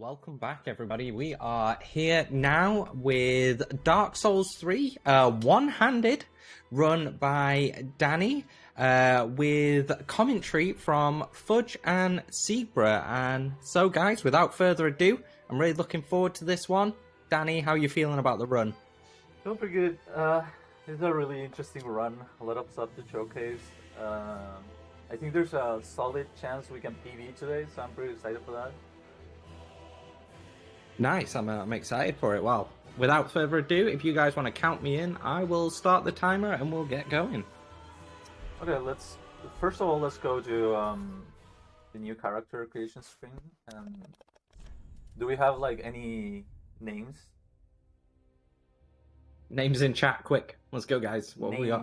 welcome back, everybody. We are here now with Dark Souls 3, one-handed, run by Danny, with commentary from Fudge and Zebra. And so, guys, without further ado, I'm really looking forward to this one. Danny, how are you feeling about the run? Feeling pretty good. It's a really interesting run. A lot of stuff to showcase. I think there's a solid chance we can PV today, so I'm pretty excited for that. Nice, I'm excited for it. Well, without further ado, if you guys want to count me in, I will start the timer and we'll get going. Okay, first of all, let's go to the new character creation screen. Do we have like any names? Names in chat, quick. Let's go, guys. What have we got?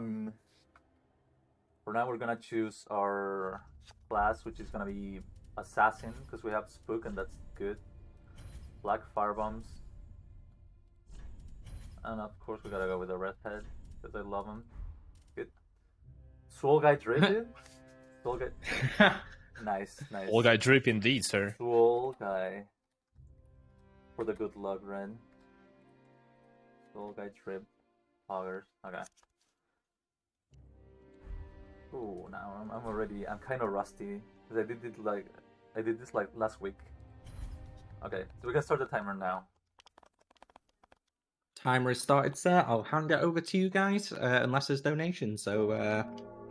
For now, we're gonna choose our class, which is gonna be Assassin, because we have Spook, and that's good. Black Firebombs. And of course, we gotta go with the Redhead, because I love him. Good. Soul Guy Drip? Soul Guy. Nice. Soul Guy Drip indeed, sir. Soul Guy. For the good luck, Ren. Soul Guy Drip. Poggers. Okay. Ooh, now I'm kind of rusty because I did this like last week. Okay, so we can start the timer now. Timer is started, sir. I'll hand it over to you guys, unless there's donations. So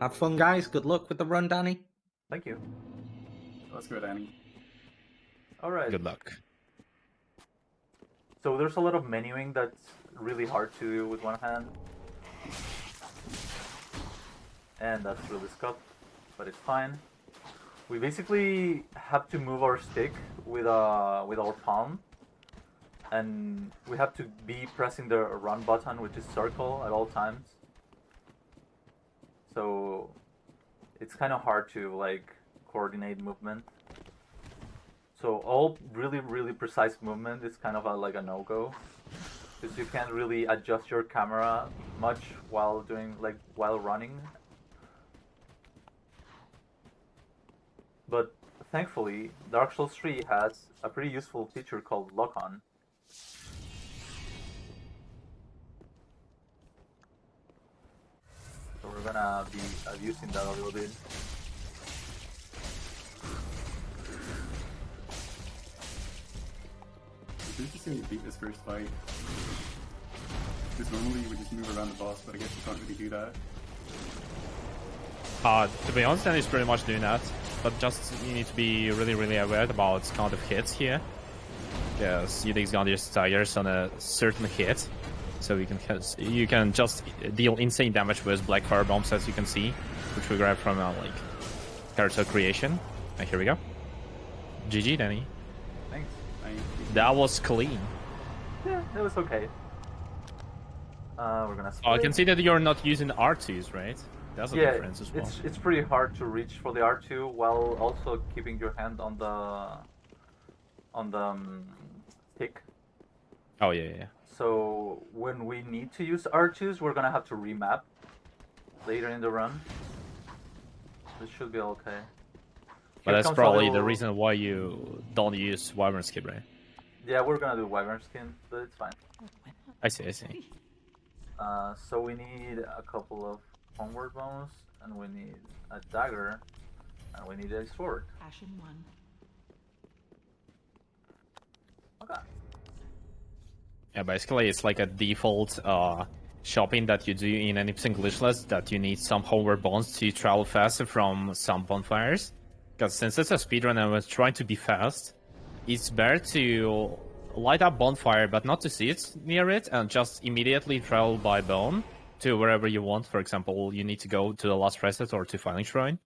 have fun, guys. Good luck with the run, Danny. Thank you. Let's go, Danny. All right. Good luck. So there's a lot of menuing that's really hard to do with one hand. And that's really scuffed, but it's fine. We basically have to move our stick with our palm, and we have to be pressing the run button, which is circle, at all times. So it's kind of hard to like coordinate movement. So all really precise movement is kind of like a no-go, because you can't really adjust your camera much while running. But thankfully, Dark Souls 3 has a pretty useful feature called lock-on. So we're gonna be using that a little bit. It's interesting to beat this first fight. Because normally you would just move around the boss, but I guess you can't really do that. To be honest, Danny's pretty much doing that. But just you need to be really aware about count of hits here, because Udix gonna just staggers on a certain hit, so you can just deal insane damage with black fire bombs, as you can see, which we grab from like character creation. And here we go. GG, Danny. Thanks. That was clean. Yeah, it was okay. We're gonna split. Oh, I can see that you're not using R2s, right? That's a difference as well. It's pretty hard to reach for the R2 while also keeping your hand on the stick. Oh yeah. So when we need to use R2s, we're gonna have to remap later in the run. This should be okay. But that's probably the reason why you don't use Wyvern Skin, right? Yeah, we're gonna do Wyvern Skin, but it's fine. I see. So we need a couple of homeward bones, and we need a dagger, and we need a sword. Ashen 1. Okay. Yeah, basically it's like a default shopping that you do in any glitchless, that you need some homeward bones to travel faster from some bonfires. Because since it's a speedrun and we're trying to be fast, it's better to light up bonfire but not to sit near it and just immediately travel by bone to wherever you want. For example, you need to go to the last reset or to Filing Shrine.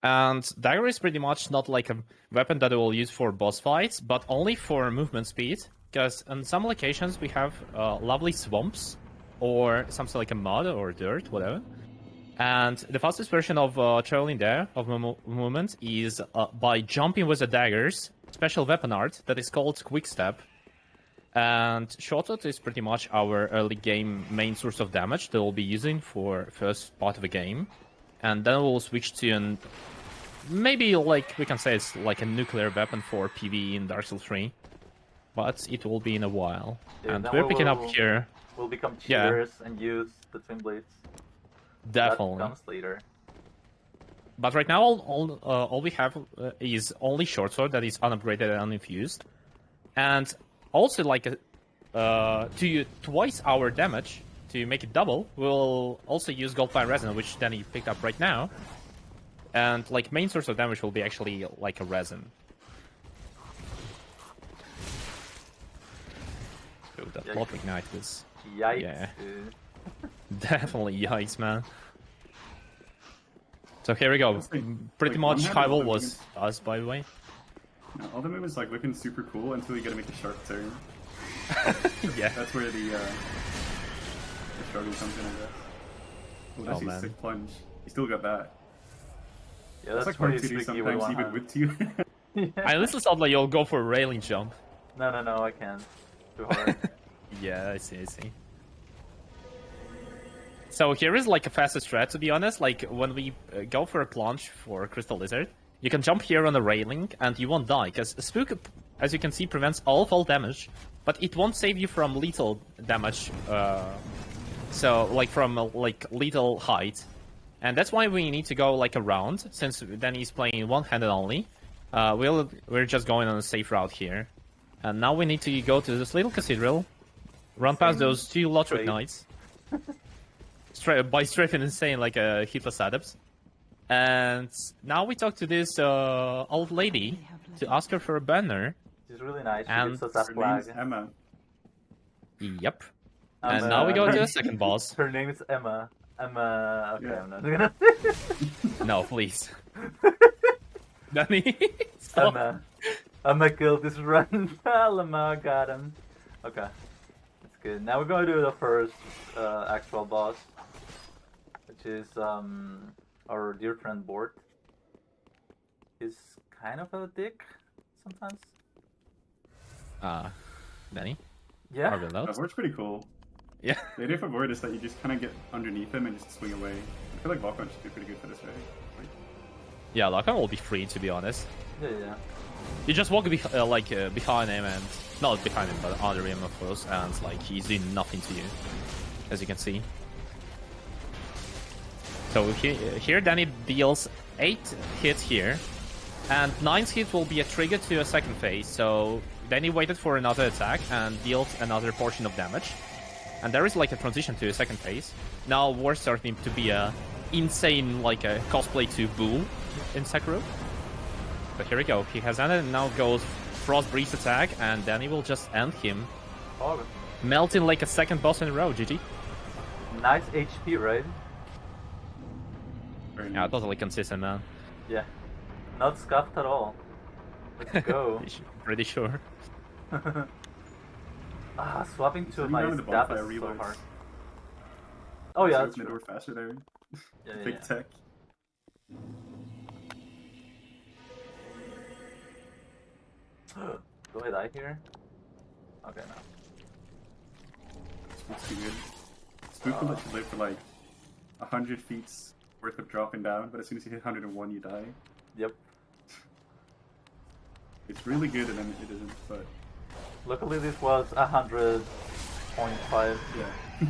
And dagger is pretty much not like a weapon that we will use for boss fights, but only for movement speed. Because on some locations we have lovely swamps or something like a mud or dirt, whatever. And the fastest version of traveling there, of movement, is by jumping with the daggers, special weapon art that is called Quick Step. And Shortcut is pretty much our early game main source of damage that we'll be using for first part of the game. And then we'll switch to maybe like we can say it's like a nuclear weapon for PvE in Dark Souls 3. but it will be in a while. Yeah, And then we're we picking up will- here. We'll become Yeah. cheaters and use the twin blades. Definitely. That comes later. But right now, all we have is only short sword that is unupgraded and uninfused, and also like to twice our damage to make it double. We'll also use Goldfire Resin, which Danny picked up right now, and like main source of damage will be actually like a resin. Oh, that Yikes. Plot Ignite was Yikes, Yeah. dude. definitely yikes, man. So here we go. It's like- Pretty like much one-handed Kybal weapon was us, by the way. No, all the movements like looking super cool until you gotta make a sharp turn. Yeah. That's where the struggle comes in, I guess. Oh, that's Oh, a man. sick plunge. You still got that. Yeah, That's that's like hard pretty to do tricky with sometimes, one even hand. with two. I honestly thought like you'll go for a railing jump. No, I can't. Too hard. Yeah, I see. So here is like a faster strat, to be honest. Like when we go for a plunge for Crystal Lizard, you can jump here on the railing and you won't die, because Spook, as you can see, prevents all fall damage, but it won't save you from lethal damage. So like from like lethal height, and that's why we need to go like around. Since then he's playing one-handed only, we're just going on a safe route here, and now we need to go to this little cathedral, run past those two Lothric Straight. knights. By strafing insane like a hitless adept. And now we talk to this old lady to ask her for a banner. She's really nice. She And gives us that Her flag. name's Emma. Yep. And now we go to the second boss. Her name is Emma. Emma. Okay, Yeah. I'm not gonna. No, please. Danny, stop. Emma killed this run. Emma got him. Okay, that's good. Now we're going to do the first actual boss, which is our dear friend Bort. He's kind of a dick sometimes. Danny? Yeah. Are we allowed? That works pretty cool. Yeah. The idea for Void is that you just kind of get underneath him and just swing away. I feel like Volcon should be pretty good for this, right? Like, Yeah, Lakan will be free, to be honest. Yeah. You just walk behind him and... Not behind him, but under him, of course, and like he's doing nothing to you, as you can see. So here Danny deals 8 hits here, and 9th hit will be a trigger to a second phase, so Danny waited for another attack and dealt another portion of damage. And there is like a transition to a second phase. Now we're starting to be a insane like a cosplay to Boo in Sekiro. But here we go, he has ended and now goes Frost Breeze attack, and Danny will just end him. Oh, Melting like a second boss in a row, GG. nice HP, right? very Yeah, nice. totally consistent, man. Yeah. Not scuffed at all. Let's go. Pretty sure. Swapping to Swing my down the staff bonfire is so reloads. hard. Oh yeah, So that's open the true. door faster there. Yeah, Big tech. Do I die here? Okay, no. Spook's too good. Spook will let you live for like 100 feet's worth of dropping down, but as soon as you hit 101, you die. Yep. It's really good and then it isn't, but Luckily this was 100.5. yeah.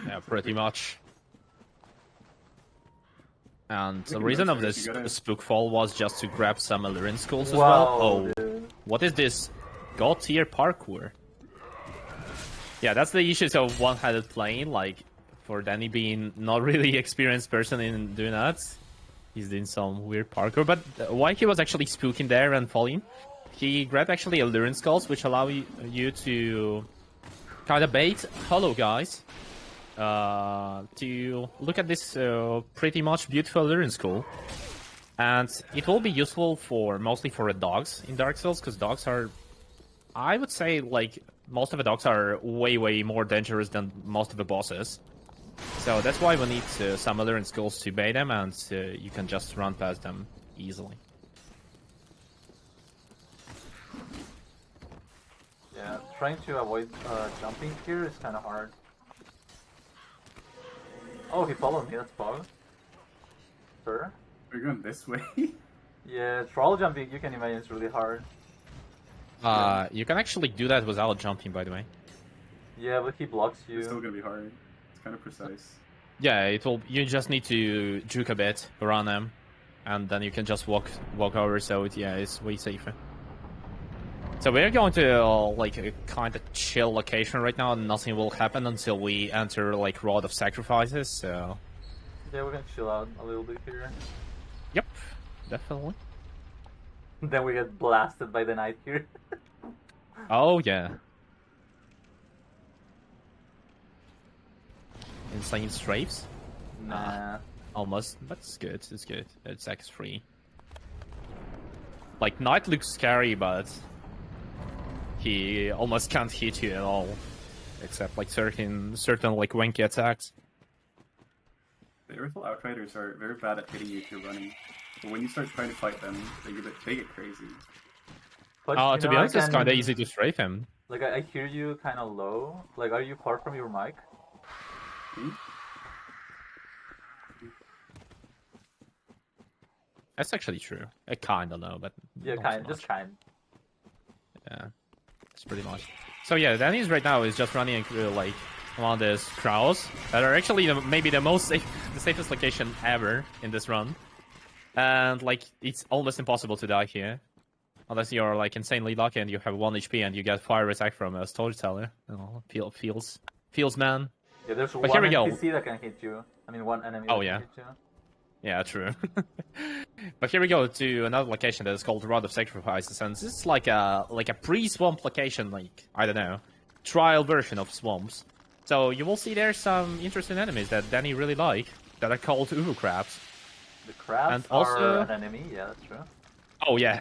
Yeah, pretty much. And the Look at reason those of guys, this you gotta- Spookfall was just to grab some Illyrian skulls as Wow, well. Oh, dude. what is this? God tier parkour. Yeah, that's the issue of one-handed playing, like, for Danny being not really experienced person in doing that. He's doing some weird parkour, but while he was actually spooking there and falling, he grabbed actually Illyrian skulls, which allow you to kind of bait hollow guys to look at this pretty much beautiful Illyrian skull. And it will be useful for mostly for the dogs in Dark Souls, because dogs are, I would say, like, most of the dogs are way more dangerous than most of the bosses. So that's why we need some Illyrian skulls to bait them, and you can just run past them easily. Yeah, trying to avoid jumping here is kind of hard. Oh, he followed me, that's Pog. Sure. We're going this way. Yeah, troll jumping, you can imagine, is really hard. You can actually do that without jumping, by the way. Yeah, but he blocks you. It's still gonna be hard. It's kind of precise. Yeah, it will. You just need to juke a bit around them, and then you can just walk over. So yeah, it's way safer. So we're going to like a kind of chill location right now, and nothing will happen until we enter like Rod of Sacrifices. So Yeah, we're gonna chill out a little bit here. yep, definitely. Then we get blasted by the knight here. Oh yeah. Insane strafes? Nah. Almost, but it's good. It's good. It's X3. Like Knight looks scary, but he almost can't hit you at all, except like certain like wanky attacks. The Earthful Outriders are very bad at hitting you if you're running. But when you start trying to fight them, they get crazy. But, To be honest, it's kind of easy to strafe him. Like, I hear you kind of low. Like, are you far from your mic? Hmm? That's actually true. I kind of know, but Yeah, not kind, so just much. kind. Yeah, it's pretty much. So yeah, Danny's right now is just running like around these crowds that are actually maybe the safest location ever in this run, and like it's almost impossible to die here, unless you're like insanely lucky and you have 1 HP and you get fire attack from a storyteller. Oh, feels man. Yeah, there's But one here we go. NPC that can hit you. I mean, one enemy Oh, that yeah. can hit you. Yeah, true. But here we go to another location that is called Rod of Sacrifices, and this is like a pre-swamp location, like I don't know, trial version of swamps. So you will see there some interesting enemies that Danny really like that are called Uvu crabs. The crabs And also- are an enemy. Yeah, that's true. Oh yeah,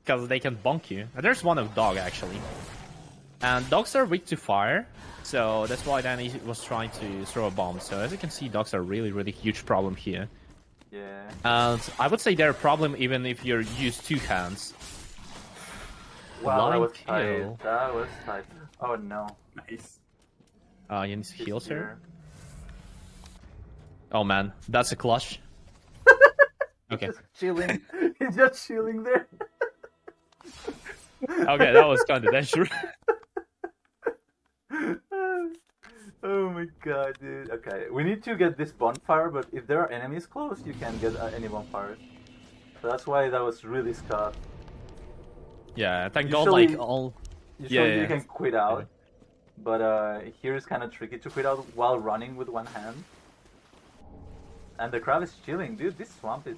because they can bonk you. And there's one of dog actually, and dogs are weak to fire, so that's why Danny was trying to throw a bomb. So as you can see, dogs are really huge problem here. Yeah. And I would say they're a problem even if you use 2 hands. Wow, that Line was kill. tight. That was tight. Oh no. Nice. You need to heal, He's sir? here. Oh man, that's a clutch. Okay. Just chilling. He's just chilling there. Okay, that was kind of dangerous. Oh my god, dude. Okay, we need to get this bonfire, but if there are enemies close, you can't get any bonfires. So that's why that was really scuffed. Yeah, thank God, Usually- like all. Usually Yeah. you can quit out, but here is kind of tricky to quit out while running with one hand. And the crab is chilling, dude. This swamp is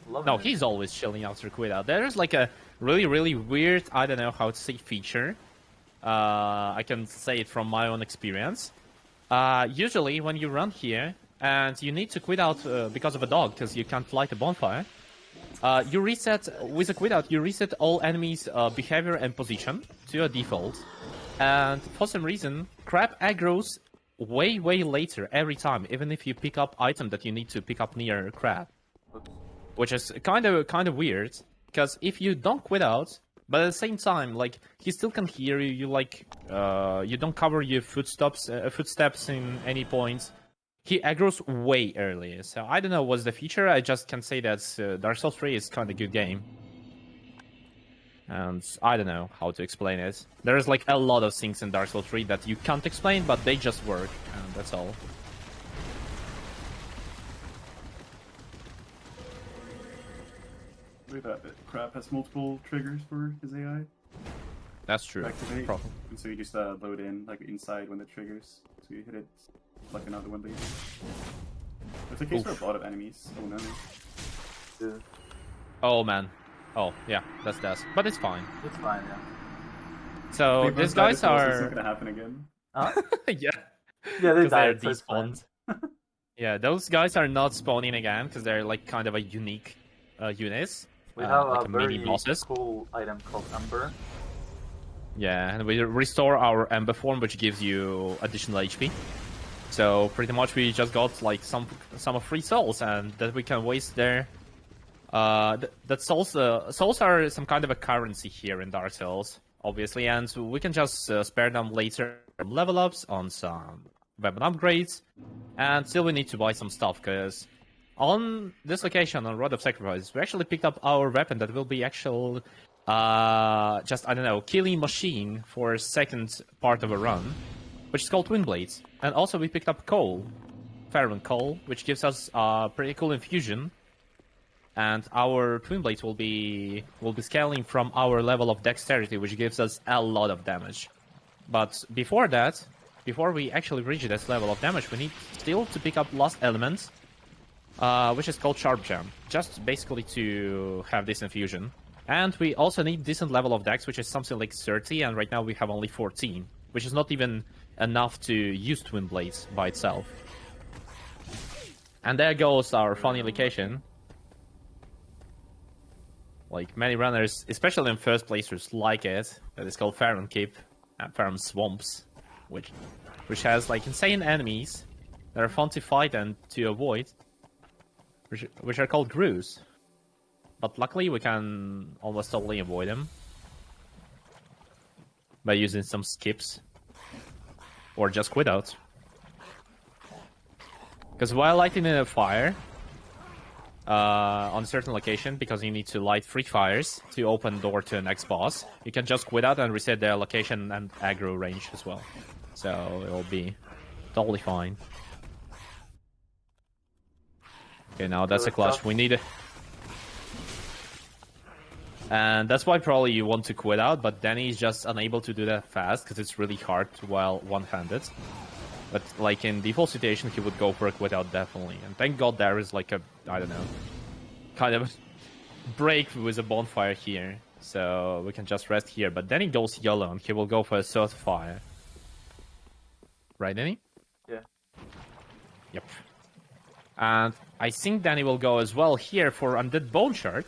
loving No, it. he's always chilling after quit out. There's like a really weird, I don't know how to say, feature. I can say it from my own experience. Usually when you run here and you need to quit out because of a dog, because you can't light a bonfire, you reset, with a quit out, you reset all enemies' behavior and position to a default. And for some reason, crab aggroes way later every time, even if you pick up item that you need to pick up near crab. Oops. Which is kind of weird, because if you don't quit out, but at the same time, like, he still can hear you, you don't cover your footsteps in any points. He aggroes way early, so I don't know what's the feature. I just can say that Dark Souls 3 is kind of good game. And I don't know how to explain it. There's like a lot of things in Dark Souls 3 that you can't explain, but they just work, and that's all. Look at that. The crab has multiple triggers for his AI. That's true. Activate. Problem. And so you just load in like inside when it triggers. So you hit it like another one later. It's a case for a lot of enemies. Oh no. Dude, Oh man. Oh yeah, that's that. But it's fine. it's fine, yeah. So Think these once that guys is also, It's not are gonna happen again. Huh? yeah. Yeah, they Because they're died, so it's fine. despawned. Yeah, those guys are not spawning again because they're like kind of a unique units. We have like a mini very bosses. cool item called Ember. Yeah, and we restore our Ember form, which gives you additional HP. So pretty much we just got like some free souls, and that we can waste there. That souls are some kind of a currency here in Dark Souls, obviously, and we can just spare them later on level ups, on some weapon upgrades, and still we need to buy some stuff, because on this location, on Rod of Sacrifice, we actually picked up our weapon that will be just, I don't know, killing machine for second part of a run, which is called Twin Blades. And also we picked up coal, Ferron coal, which gives us a pretty cool infusion. And our Twin Blades will be scaling from our level of dexterity, which gives us a lot of damage. But before that, before we actually reach this level of damage, we need still to pick up Lost Element, which is called Sharp Jam, just basically to have this infusion. And we also need decent level of dex, which is something like 30, and right now we have only 14, which is not even enough to use Twin Blades by itself. And there goes our funny location. Like, many runners, especially in first placers, like it. That is called Ferron Keep and Ferron Swamps, which has like insane enemies that are fun to fight and to avoid, which are called Grooves. But luckily we can almost totally avoid them by using some skips or just quit out. Because while lighting a fire on a certain location, because you need to light 3 fires to open door to the next boss, you can just quit out and reset their location and aggro range as well. So it'll be totally fine. Okay, now that's a clutch. We need it. And that's why probably you want to quit out, but Danny is just unable to do that fast because it's really hard while one-handed. But like in default situation, he would go for a quit out definitely. And thank God there is like a, I don't know, kind of break with a bonfire here. So we can just rest here. But Danny goes yellow and he will go for a third fire. Right, Danny? Yeah. Yep. And I think Danny will go as well here for Undead Bone Shard.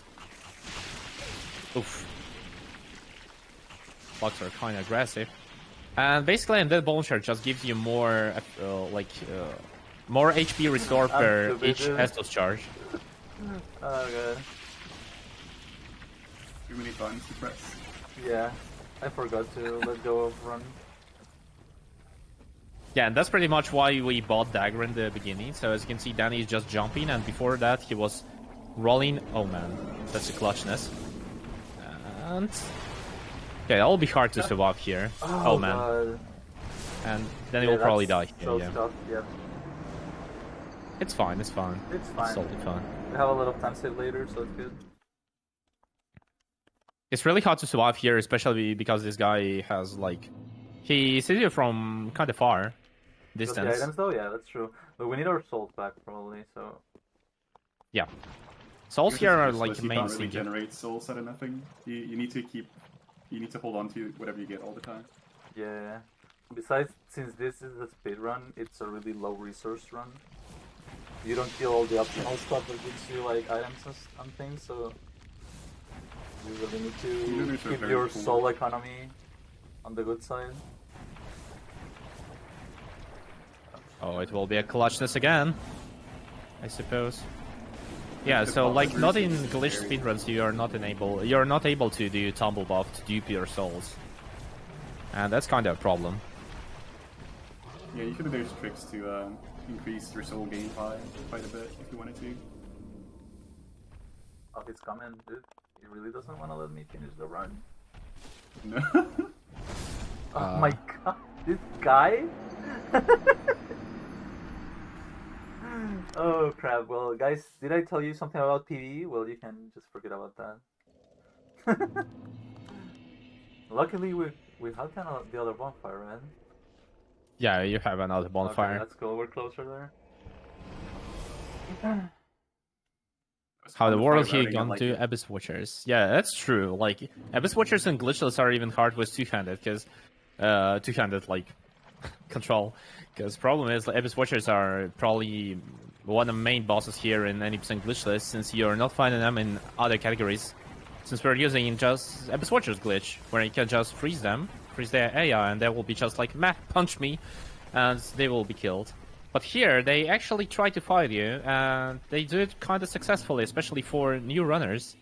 Oof. Blocks are kind of aggressive. And basically, Undead Bone Shard just gives you more, more HP restore per each Estus charge. Oh god. Too many buttons to press. Yeah, I forgot to let go of run. Yeah, and that's pretty much why we bought Dagger in the beginning. So as you can see, Danny is just jumping, and before that he was rolling. Oh man, that's a clutchness. And okay, that'll be hard to survive here. Oh man. God. And then he will probably die here. So Yeah. tough, yeah. It's fine. It's fine. It's fine. It's totally fine. We have a lot of time save later, so it's good. It's really hard to survive here, especially because this guy has like he sees you from kind of far distance. The items though, yeah, that's true. But we need our souls back probably, so. Yeah. Souls here are Useless, like you main can't really thing. generate souls out of nothing. You need to keep. You need to hold on to whatever you get all the time. Yeah. Besides, since this is a speed run, it's a really low resource run. You don't kill all the optional stuff that gives you like items and things, so you really need to keep your soul economy on the good side. Oh, it will be a clutchness again, I suppose. Yeah, so like not in glitch speedruns you're not able to do tumble buff to dupe your souls. And that's kind of a problem. Yeah, you could there's tricks to increase your soul gain by quite a bit if you wanted to. Oh, it's coming, dude. He really doesn't want to let me finish the run. No. Oh my god, this guy? Oh crap, well guys, did I tell you something about PvE? Well, you can just forget about that. Luckily we had kind of the other bonfire, man. Yeah, you have another bonfire. Okay, let's go, we're closer there. How the world here gone to Abyss Watchers? Yeah, that's true. Like Abyss Watchers and glitchless are even hard with two-handed, because two-handed like control. Because problem is, Abyss Watchers are probably one of the main bosses here in any percent glitchless, since you're not finding them in other categories. Since we're using just Abyss Watchers glitch, where you can just freeze them, freeze their AI, and they will be just like, meh, punch me, and they will be killed. But here, they actually try to fight you, and they do it kind of successfully, especially for new runners.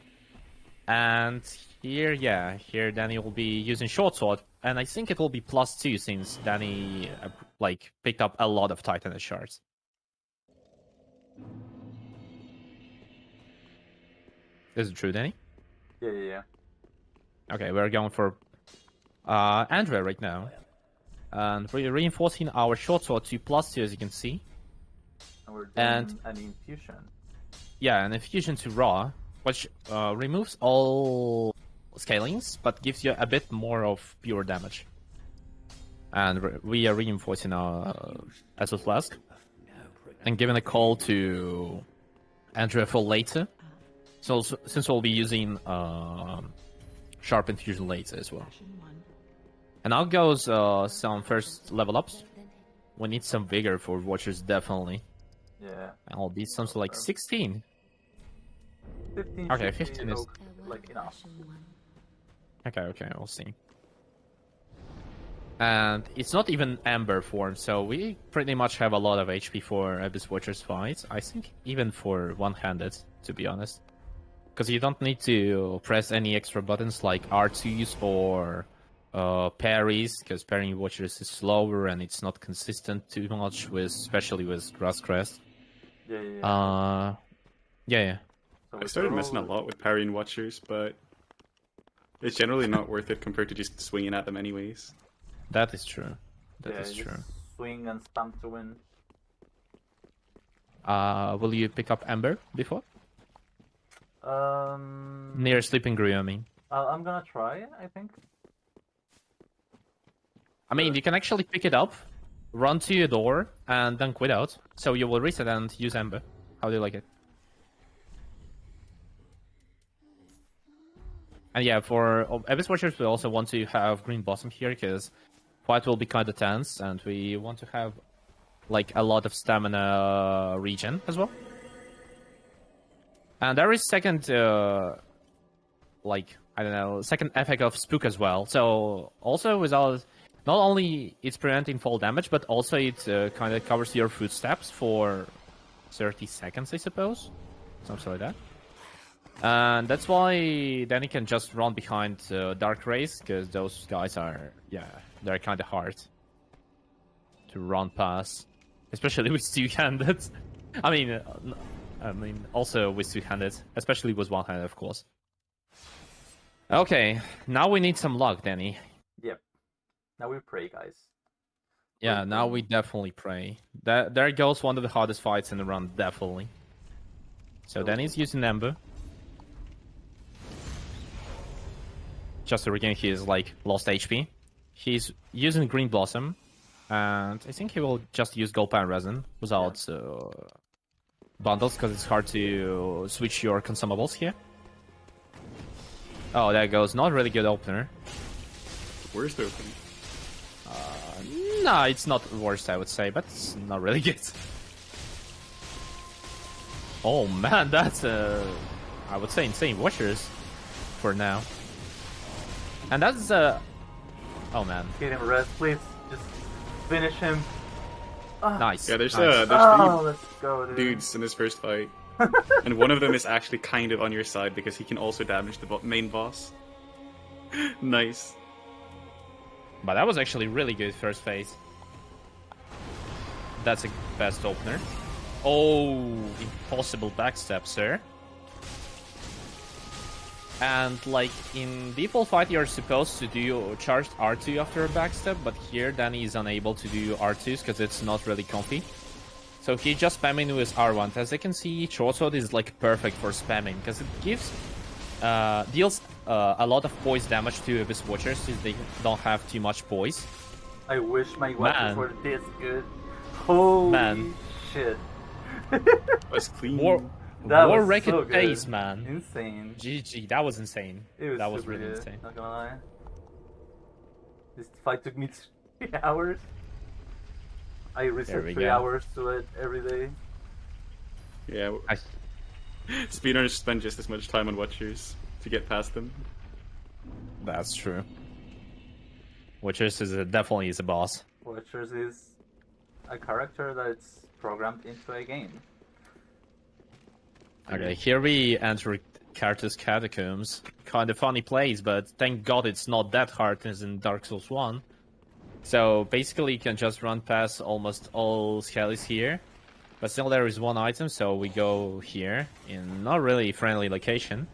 And here, yeah, here Danny will be using Short Sword, and I think it will be +2 since Danny, like, picked up a lot of Titanus shards. Is it true, Danny? Yeah. Okay, we're going for Andrea right now. And we're reinforcing our short sword to +2, as you can see. And we're doing And- an infusion. Yeah, an infusion to raw, which removes all scalings, but gives you a bit more of pure damage. And we are reinforcing our Acid Flask. And giving a call to Andrea for later. So since we'll be using Sharp Infusion later as well. And now goes some first level ups. We need some vigor for Watchers, definitely. Yeah. And I'll be something like 16. 15 Okay, should be 15 is- like enough. Okay, we'll see. And it's not even Ember form, so we pretty much have a lot of HP for Abyss Watchers fights. I think even for one-handed, to be honest. Because you don't need to press any extra buttons like R2s or parries, because parrying Watchers is slower and it's not consistent too much, especially with Grass Crest. Yeah. Yeah. So I we started throw- messing a lot with parrying Watchers, but it's generally not worth it compared to just swinging at them anyways. That is true. That Yeah, is you true. just swing and spam to win. Will you pick up Ember before? Near Sleeping Grew, I mean. I'm gonna try, I think. I mean, you can actually pick it up, run to your door, and then quit out. So you will reset and use Ember. How do you like it? And yeah, for Abyss Watchers, we also want to have Green Blossom here, because fight will be kind of tense, and we want to have like a lot of stamina regen as well. And there is second, second effect of Spook as well. So also without, not only it's preventing fall damage, but also it kind of covers your footsteps for 30 seconds, I suppose, something like that. And that's why then he can just run behind Dark Rays, because those guys are, they're kind of hard to run past, especially with two-handed. I mean, also with two-handed, especially with one-handed, of course. Okay, now we need some luck, Danny. Yep. Now we pray, guys. Yeah, now we definitely pray. There goes one of the hardest fights in the run, definitely. So Danny's using Ember. Just to regain his lost HP. He's using Green Blossom, and I think he will just use Gold Pan Resin without bundles, because it's hard to switch your consumables here. Oh, there goes. Not really good opener. Worst opening. No, it's not worst, I would say, but it's not really good. Oh man, that's I would say insane Watchers for now. And that's oh man. Get him rest, please. Just finish him. Nice. Yeah, there's nice. Oh, let's go, dude. dudes in this first fight. And one of them is actually kind of on your side because he can also damage the main boss. Nice. But that was actually really good first phase. That's a best opener. Oh, impossible backstep, sir. And in default fight, you're supposed to do charged R2 after a backstep, but here Danny is unable to do R2s because it's not really comfy. So he just spamming with R1. As you can see, short sword is perfect for spamming because it gives deals a lot of poise damage to Abyss Watchers since they don't have too much poise. I wish my weapons Man. were this good. Holy Man. shit. That's clean. That War was record so good. pace, man. Insane. GG, that was insane. It was That was super really good, insane. not gonna lie. This fight took me 3 hours. I reset we 3 go. hours to it every day. Yeah. Speedrunners spend just as much time on Watchers to get past them. That's true. Watchers definitely is a boss. Watchers is a character that's programmed into a game. Okay, here we enter Carter's Catacombs. Kind of funny place, but thank God it's not that hard as in Dark Souls 1. So basically you can just run past almost all skellies here. But still there is one item, so we go here in not really friendly location.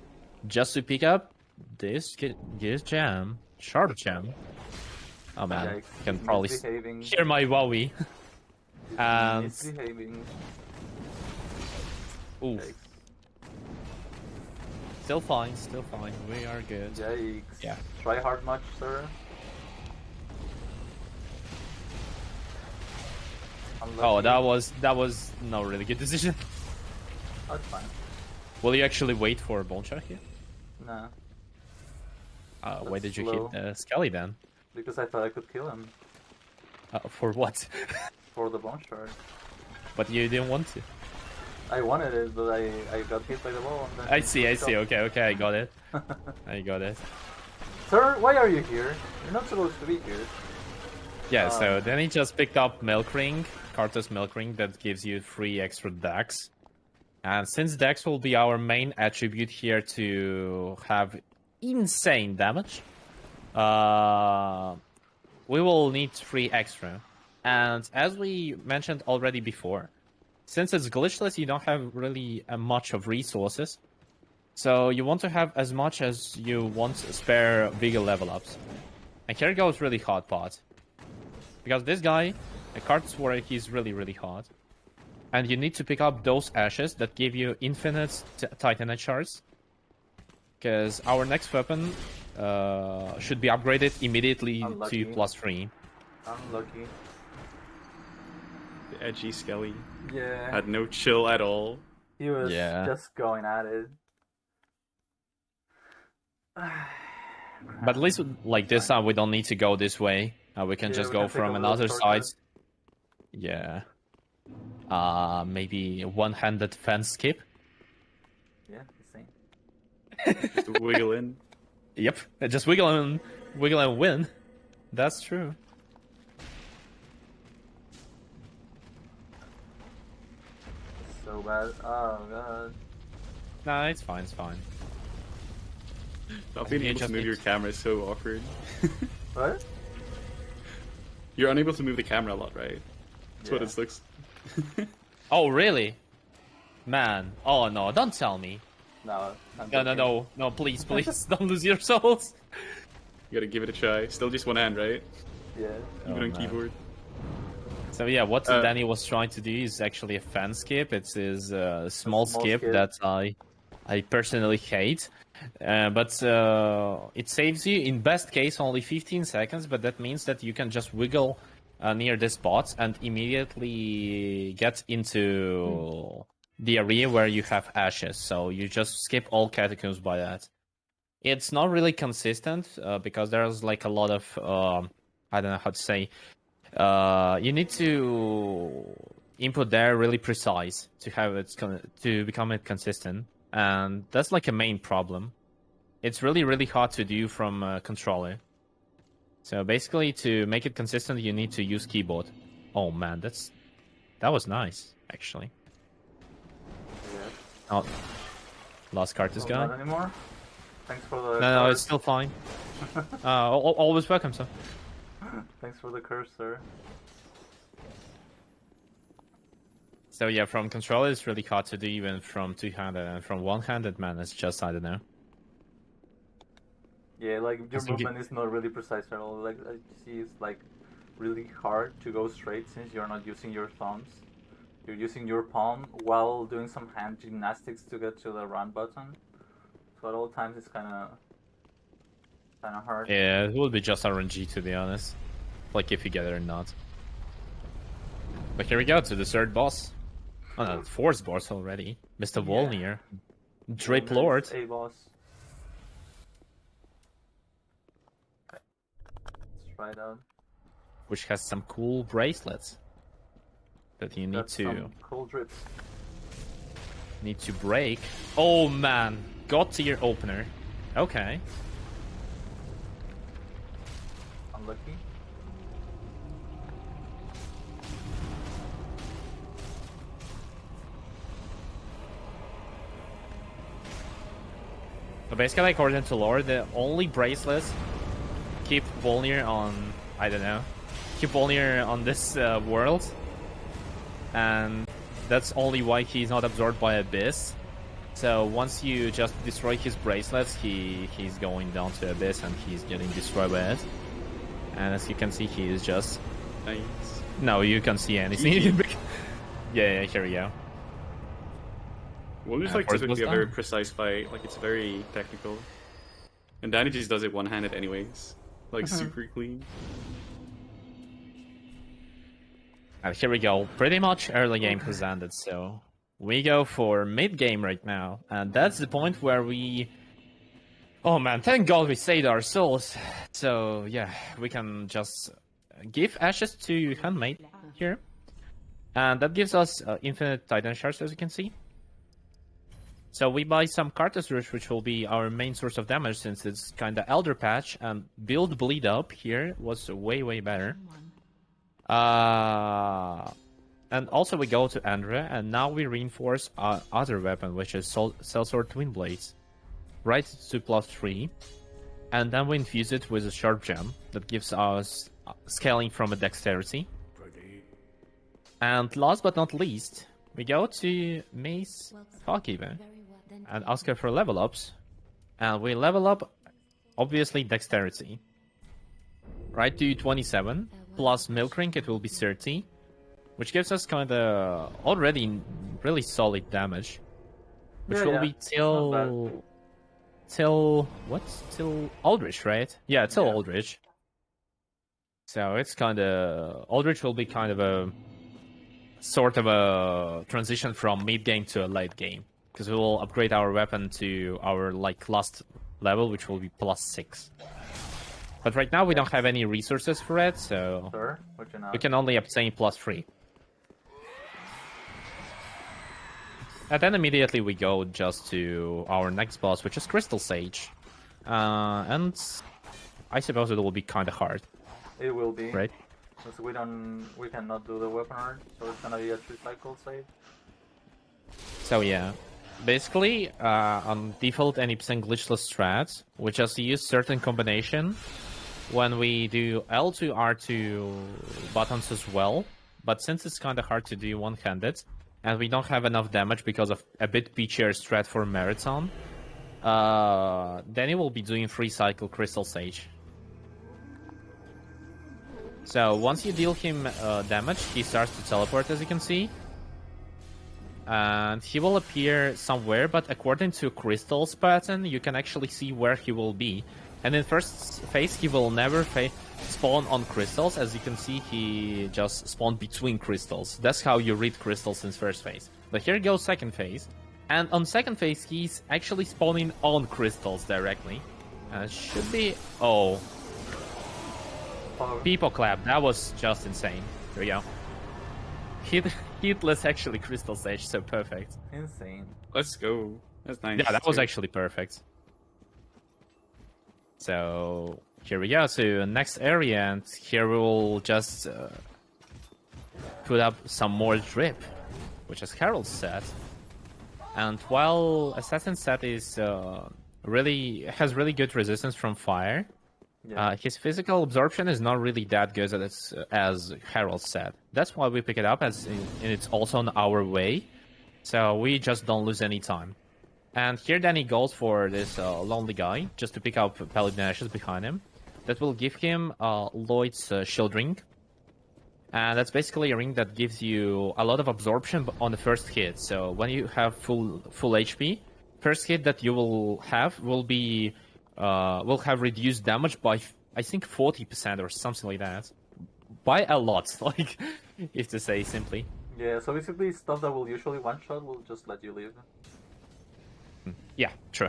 Just to pick up this jam, sharp jam. Oh man, Yikes, you can he's probably misbehaving. hear my wowie. He's And misbehaving. oof, Yikes. still fine, still fine. We are good. Yikes. Yeah. Try hard much, sir. Oh, Unlucky. that was no really good decision. That's fine. Will you actually wait for a bone shot here? Nah, Why That's did you slow. hit Skelly then? because I thought I could kill him For what? for the bone shard. But you didn't want to. I wanted it, but I got hit by the wall. And then I see. it Okay, I got it. I got it. Sir, why are you here? You're not supposed to be here. Yeah, so then he just picked up Milk Ring, Carter's Milk Ring, that gives you 3 extra dex. And since dex will be our main attribute here to have insane damage, we will need 3 extra. And as we mentioned already before, since it's glitchless, you don't have really much of resources. So you want to have as much as you want spare bigger level ups. And here goes really hard part. Because this guy, the cards where he's really hard. And you need to pick up those ashes that give you infinite Titanite shards. Because our next weapon should be upgraded immediately Unlucky. to +3. Unlucky. The edgy Skelly Yeah. had no chill at all. He was Yeah. just going at it. But at least like this time we don't need to go this way. We can Yeah, just we go can take from a little another shortcut. side. Yeah. Maybe one-handed fence skip. Yeah, the same. Just wiggle in. Yep. Just wiggle and win. That's true. So bad. Oh god. Nah, it's fine, it's fine. Not being You able to just move need your to- camera is so awkward. What? You're unable to move the camera a lot, right? That's what Yeah. it looks. Oh, really? Man. Oh, no, don't tell me. No. I'm No, joking. no, please, don't lose your souls. You gotta give it a try. Still just one hand, right? Yeah. Even Oh, on man. keyboard. So yeah, what Uh, Danny was trying to do is actually a fan skip. It's his small small skip skip. that I personally hate. But it saves you, in best case, only 15 seconds, but that means that you can just wiggle near the spots and immediately get into the area where you have ashes. So you just skip all catacombs by that. It's not really consistent because there's like a lot of, I don't know how to say, you need to input there really precise to have it to become it consistent. And that's like a main problem. It's really hard to do from a controller. So basically, to make it consistent, you need to use keyboard. Oh man, that was nice, actually. Yeah. Oh, lost card this Oh, guy. not anymore? Thanks for the No, curse. it's still fine. Always welcome, sir. Thanks for the curse, sir. So yeah, from controller it's really hard to do, even from two-handed, and from one-handed, man, it's just, I don't know. Yeah, like your think it- movement is not really precise at all. Like I see, it's like really hard to go straight since you're not using your thumbs. You're using your palm while doing some hand gymnastics to get to the run button. So at all times it's kind of hard. Yeah, it will be just RNG, to be honest. Like if you get it or not. But here we go to the third boss. Oh no, fourth boss already. Mr. Volnir. Drape And Lord. there's a boss. Let's try it out. Which has some cool bracelets that you need Got to some cool drips. break. Oh man, God tier opener. Okay. Unlucky. So basically, according to lore, the only bracelets keep Volnir on, I don't know, keep Volnir on this world, and that's only why he's not absorbed by Abyss. So once you just destroy his bracelets, he's going down to Abyss and he's getting destroyed by it. And as you can see, he is just... Nice. No, you can't see anything. yeah, here we go. Well, it's like typically a very precise fight. Like, it's very technical. And Danny just does it one-handed anyways. Like, super clean. And here we go. Pretty much early game has ended, so... We go for mid-game right now. And that's the point where we... Oh man, thank God we saved our souls. So, yeah, we can just give ashes to Handmaid here. And that gives us infinite Titan shards, as you can see. So we buy some Cartus Rush, which will be our main source of damage since it's kinda Elder Patch, and build Bleed Up here was way better. And also we go to Andra, and now we reinforce our other weapon, which is Sellsword Twin Blades. Right to +3, and then we infuse it with a Sharp Gem that gives us scaling from a Dexterity. And last but not least, we go to Mace Foggiver and ask her for level ups, and we level up obviously Dexterity. Right to 27 plus Milk Ring, it will be 30, which gives us kinda already really solid damage, which will be till Aldrich, right? Yeah, till Aldrich. So it's kinda Aldrich will be kind of a sort of a transition from mid game to a late game, because we will upgrade our weapon to our like last level, which will be +6. But right now we don't have any resources for it, so we can only obtain +3. And then immediately we go just to our next boss, which is Crystal Sage. And I suppose it will be kind of hard. It will be. Right? Because we cannot do the weapon art, so it's gonna be a 3-cycle save. So yeah. Basically, on default NPC glitchless strats, we just use certain combination when we do L2, R2 buttons as well. But since it's kind of hard to do one-handed, and we don't have enough damage because of a bit peachier strat for Marathon, Danny will be doing 3-cycle Crystal Sage. So once you deal him damage, he starts to teleport, as you can see. And he will appear somewhere, but according to Crystal's pattern, you can actually see where he will be. And in first phase, he will never spawn on crystals. As you can see, he just spawned between crystals. That's how you read crystals in first phase. But here goes second phase. And on second phase, he's actually spawning on crystals directly. Should be... Oh. People clap. That was just insane. There we go. Hitless actually Crystal Sage, so perfect. Insane. Let's go. That's nice. Yeah, that was actually perfect. So here we go to next area, and here we will just put up some more drip, which is Herald's set. And while Assassin's set is has really good resistance from fire, his physical absorption is not really that good as Herald's set. That's why we pick it up, as it's also on our way, so we just don't lose any time. And here Danny goes for this lonely guy, just to pick up Paladin Ashes behind him. That will give him Lloyd's Shield Ring. And that's basically a ring that gives you a lot of absorption on the first hit. So when you have full HP, first hit that you will have will have reduced damage by, I think, 40% or something like that. By a lot, like, if to say simply. Yeah, so basically stuff that will usually one-shot will just let you leave. Yeah, true.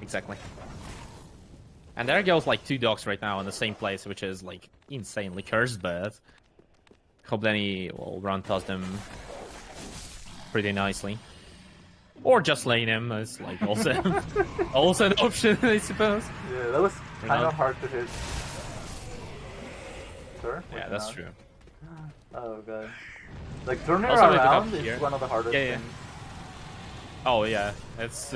Exactly. And there goes like 2 dogs right now in the same place, which is like insanely cursed, but hope Danny will run past them pretty nicely. Or just lane him, it's like also also an option, I suppose. Yeah, that was kind of hard to hit. Sure? Yeah, that's true. Oh god. Like turning Also, around is one of the hardest things. Oh yeah, that's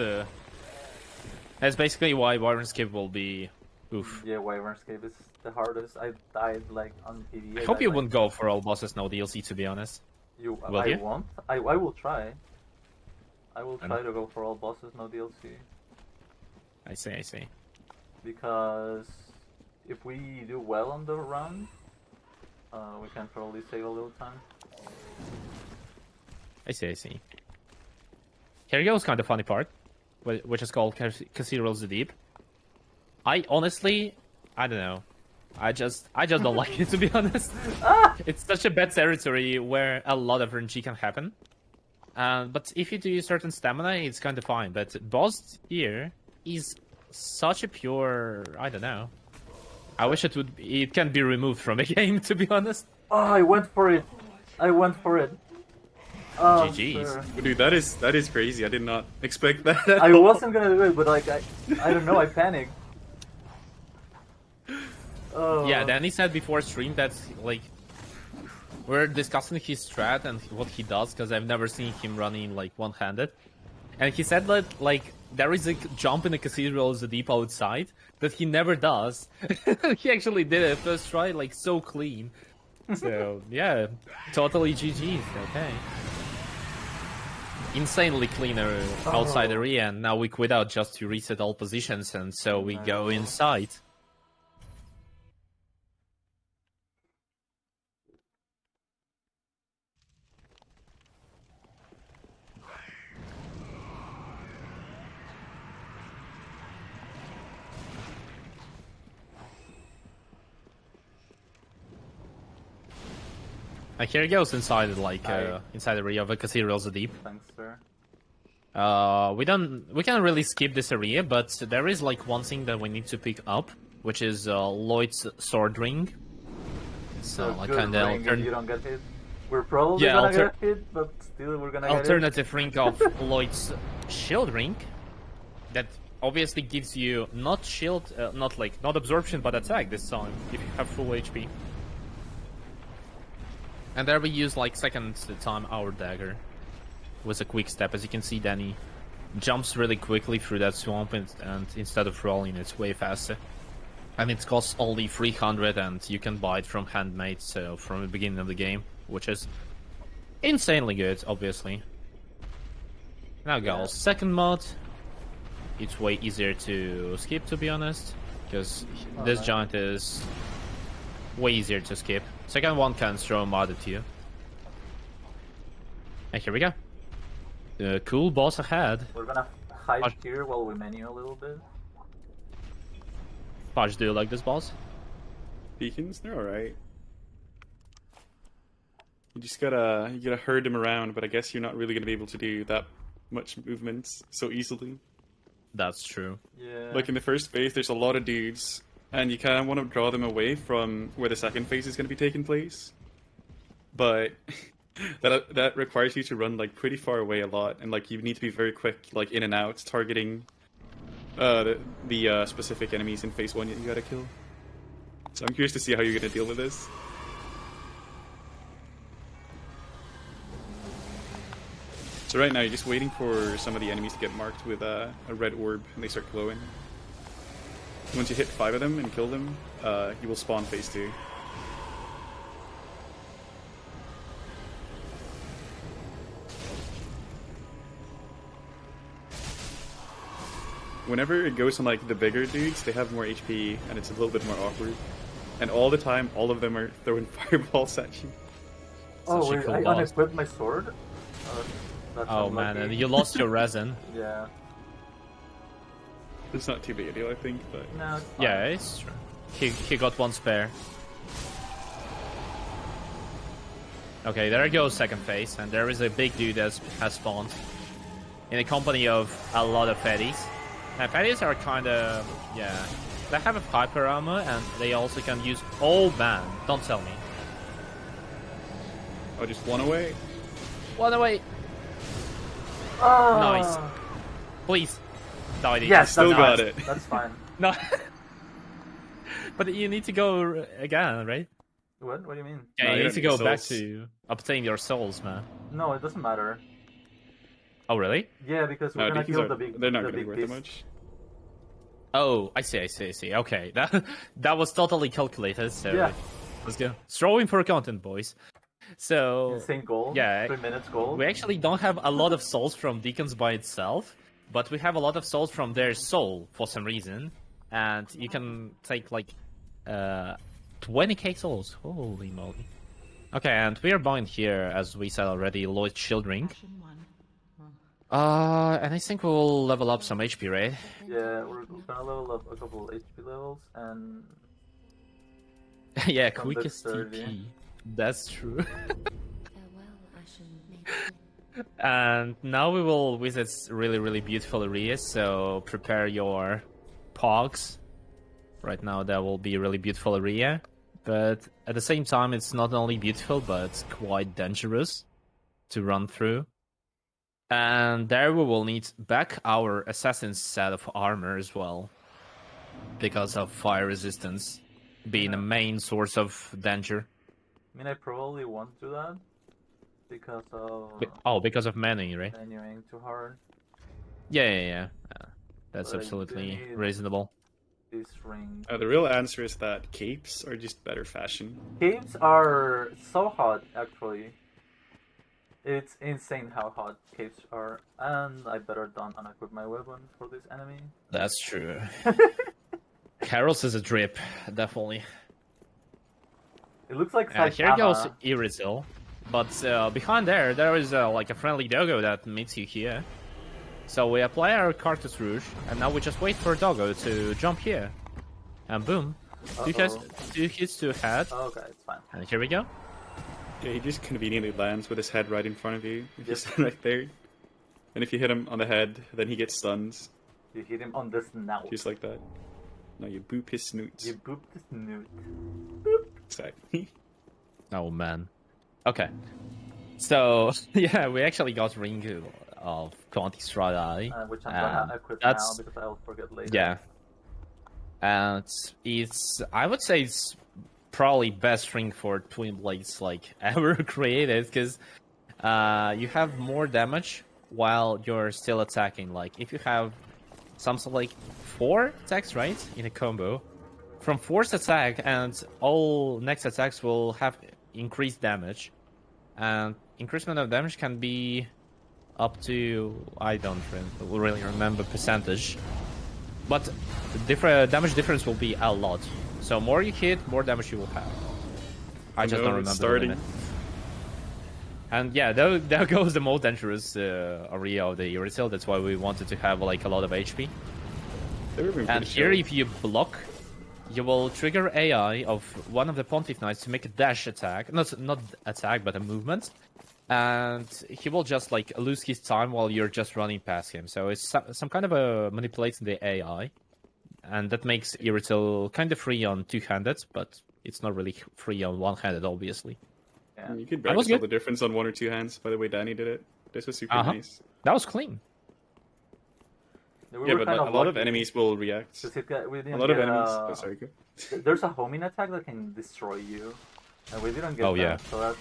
basically why Wyvernscape will be oof. Yeah, Wyvernscape is the hardest. I died like on PvE. I hope you wouldn't go for all bosses no DLC, to be honest. I won't. I will try. I will try to go for all bosses, no DLC. I see. Because if we do well on the run, we can probably save a little time. I see. Here goes kind of funny part, which is called Cathedrals the Deep. I honestly, I don't know. I just don't like it, to be honest. It's such a bad territory where a lot of RNG can happen. But if you do certain stamina, it's kind of fine. But boss here is such a pure, I don't know. I wish it can be removed from the game, to be honest. Oh, I went for it. Oh, GG's. sir. Dude, that is crazy. I did not expect that. I wasn't gonna do it, but like I don't know, I panicked. Oh. Yeah, Danny said before stream that like we're discussing his strat and what he does because I've never seen him running like one-handed, and he said that like there is a jump in the Cathedral the Deep outside that he never does. He actually did it first try, like so clean. So yeah, totally GG's. Okay. Insanely cleaner outside area, and now we quit out just to reset all positions, and so we go inside. And here he goes inside, like inside the area of the Cathedrals the Deep. Thanks, sir. We can't really skip this area, but there is like one thing that we need to pick up, which is Lloyd's sword ring. So like kind of you don't get hit. We're probably gonna get hit, but still we're gonna get hit. Alternative ring of Lloyd's shield ring, that obviously gives you not shield, not absorption, but attack this time if you have full HP. And there we use like second time our dagger with a quick step. As you can see, Danny jumps really quickly through that swamp, and instead of rolling, it's way faster. And it costs only 300, and you can buy it from handmade, so from the beginning of the game, which is insanely good, obviously. Now guys, second mod. It's way easier to skip, to be honest, because this giant is way easier to skip. Second one can throw mod at you. And here we go. The cool boss ahead. We're gonna hide here while we menu a little bit. Paj, do you like this boss? Beacons, they're alright. You just gotta herd them around, but I guess you're not really gonna be able to do that much movement so easily. That's true. Yeah. Like in the first phase, there's a lot of dudes, and you kind of want to draw them away from where the second phase is going to be taking place. But that requires you to run like pretty far away a lot, and like you need to be very quick, like in and out, targeting the specific enemies in phase 1 that you gotta kill. So I'm curious to see how you're gonna deal with this. So right now you're just waiting for some of the enemies to get marked with a red orb and they start glowing. Once you hit 5 of them and kill them, you will spawn phase 2. Whenever it goes on like the bigger dudes, they have more HP and it's a little bit more awkward. And all the time, all of them are throwing fireballs at you. Oh, wait, I unequipped my sword? Oh man, and you lost your resin. Yeah. It's not too big a deal, I think, but... No, it's fine. Yeah, it's true. He got one spare. Okay, there goes second phase, and there is a big dude that has spawned. In a company of a lot of fatties. And fatties are kinda... yeah. They have a hyper armor, and they also can use... Oh man, don't tell me. Oh, just one away? One away! Oh. Nice. Please. No, Yes, still that's got fine. it. That's fine. No. But you need to go again, right? What? What do you mean? Yeah, No, you you need don't to need go souls. back to obtain your souls, man. No, it doesn't matter. Oh, really? Yeah, because we're No, gonna beacons kill are, the big. they're not the going to be big worth that beast. much. Oh, I see. Okay, that was totally calculated, so Yeah. let's go. Throwing for content, boys. So Insane gold. yeah, 3 minutes gold. we actually don't have a lot of souls from deacons by itself, but we have a lot of souls from their soul for some reason, and you can take like 20k souls. Holy moly! Okay, and we are buying here, as we said already, Lloyd Childring. And I think we'll level up some HP, right? Yeah, we're gonna level up a couple HP levels and Yeah, some quickest dexterity. TP. That's true. Farewell, Ashen Maiden. And now we will visit really beautiful areas, so prepare your pogs. Right now that will be a really beautiful area, but at the same time it's not only beautiful but quite dangerous to run through. And there we will need back our assassin's set of armor as well, because of fire resistance being a main source of danger. I mean, I probably won't do that because of Because of many, right? menuing too hard. Yeah. That's But I do absolutely need- reasonable. This ring. The real answer is that capes are just better fashion. Caves are so hot, actually. It's insane how hot caves are, and I better don't unequip my weapon for this enemy. That's true. Carol's is a drip, definitely. It looks like Here goes Saitama. Irizil, but behind there is like a friendly doggo that meets you here. So we apply our Cartus Rouge, and now we just wait for Doggo to jump here. And boom. Two hits to head, Okay, it's fine. and here we go. Yeah, he just conveniently lands with his head right in front of you. If you Yep. stand right there. And if you hit him on the head, then he gets stunned. You hit him on the snout. Just like that. No, you boop his snoot. You booped the snoot. Exactly. Oh man. Okay. So, yeah, we actually got Ring of Quantistrada. Which I'm gonna equip that's- now because I'll forget later. Yeah. And I would say it's probably best ring for Twin Blades like ever created, because you have more damage while you're still attacking. Like if you have something like 4 attacks, right, in a combo, from forced attack, and all next attacks will have increased damage, and increasement of damage can be up to, I don't really remember percentage, but the damage difference will be a lot. So more you hit, more damage you will have. I just don't remember the starting. limit. And yeah, there goes the most dangerous area of the Irizil. That's why we wanted to have like a lot of HP. They were being And pretty here, chill. if you block, you will trigger AI of one of the Pontiff Knights to make a dash attack. Not attack, but a movement. And he will just like lose his time while you're just running past him. So it's some kind of a manipulating the AI. And that makes Irizil kind of free on two-handed, but it's not really free on one-handed, obviously. Yeah. You could That was barely tell good. the difference on 1 or 2 hands by the way Danny did it. This was super Uh-huh. nice. That was clean. We Yeah, were but kind a of lot of lucky enemies will react. 'cause we didn't A lot of get, enemies. Oh, sorry, go. There's a homing attack that can destroy you, and we didn't get Oh, that. yeah. So that's.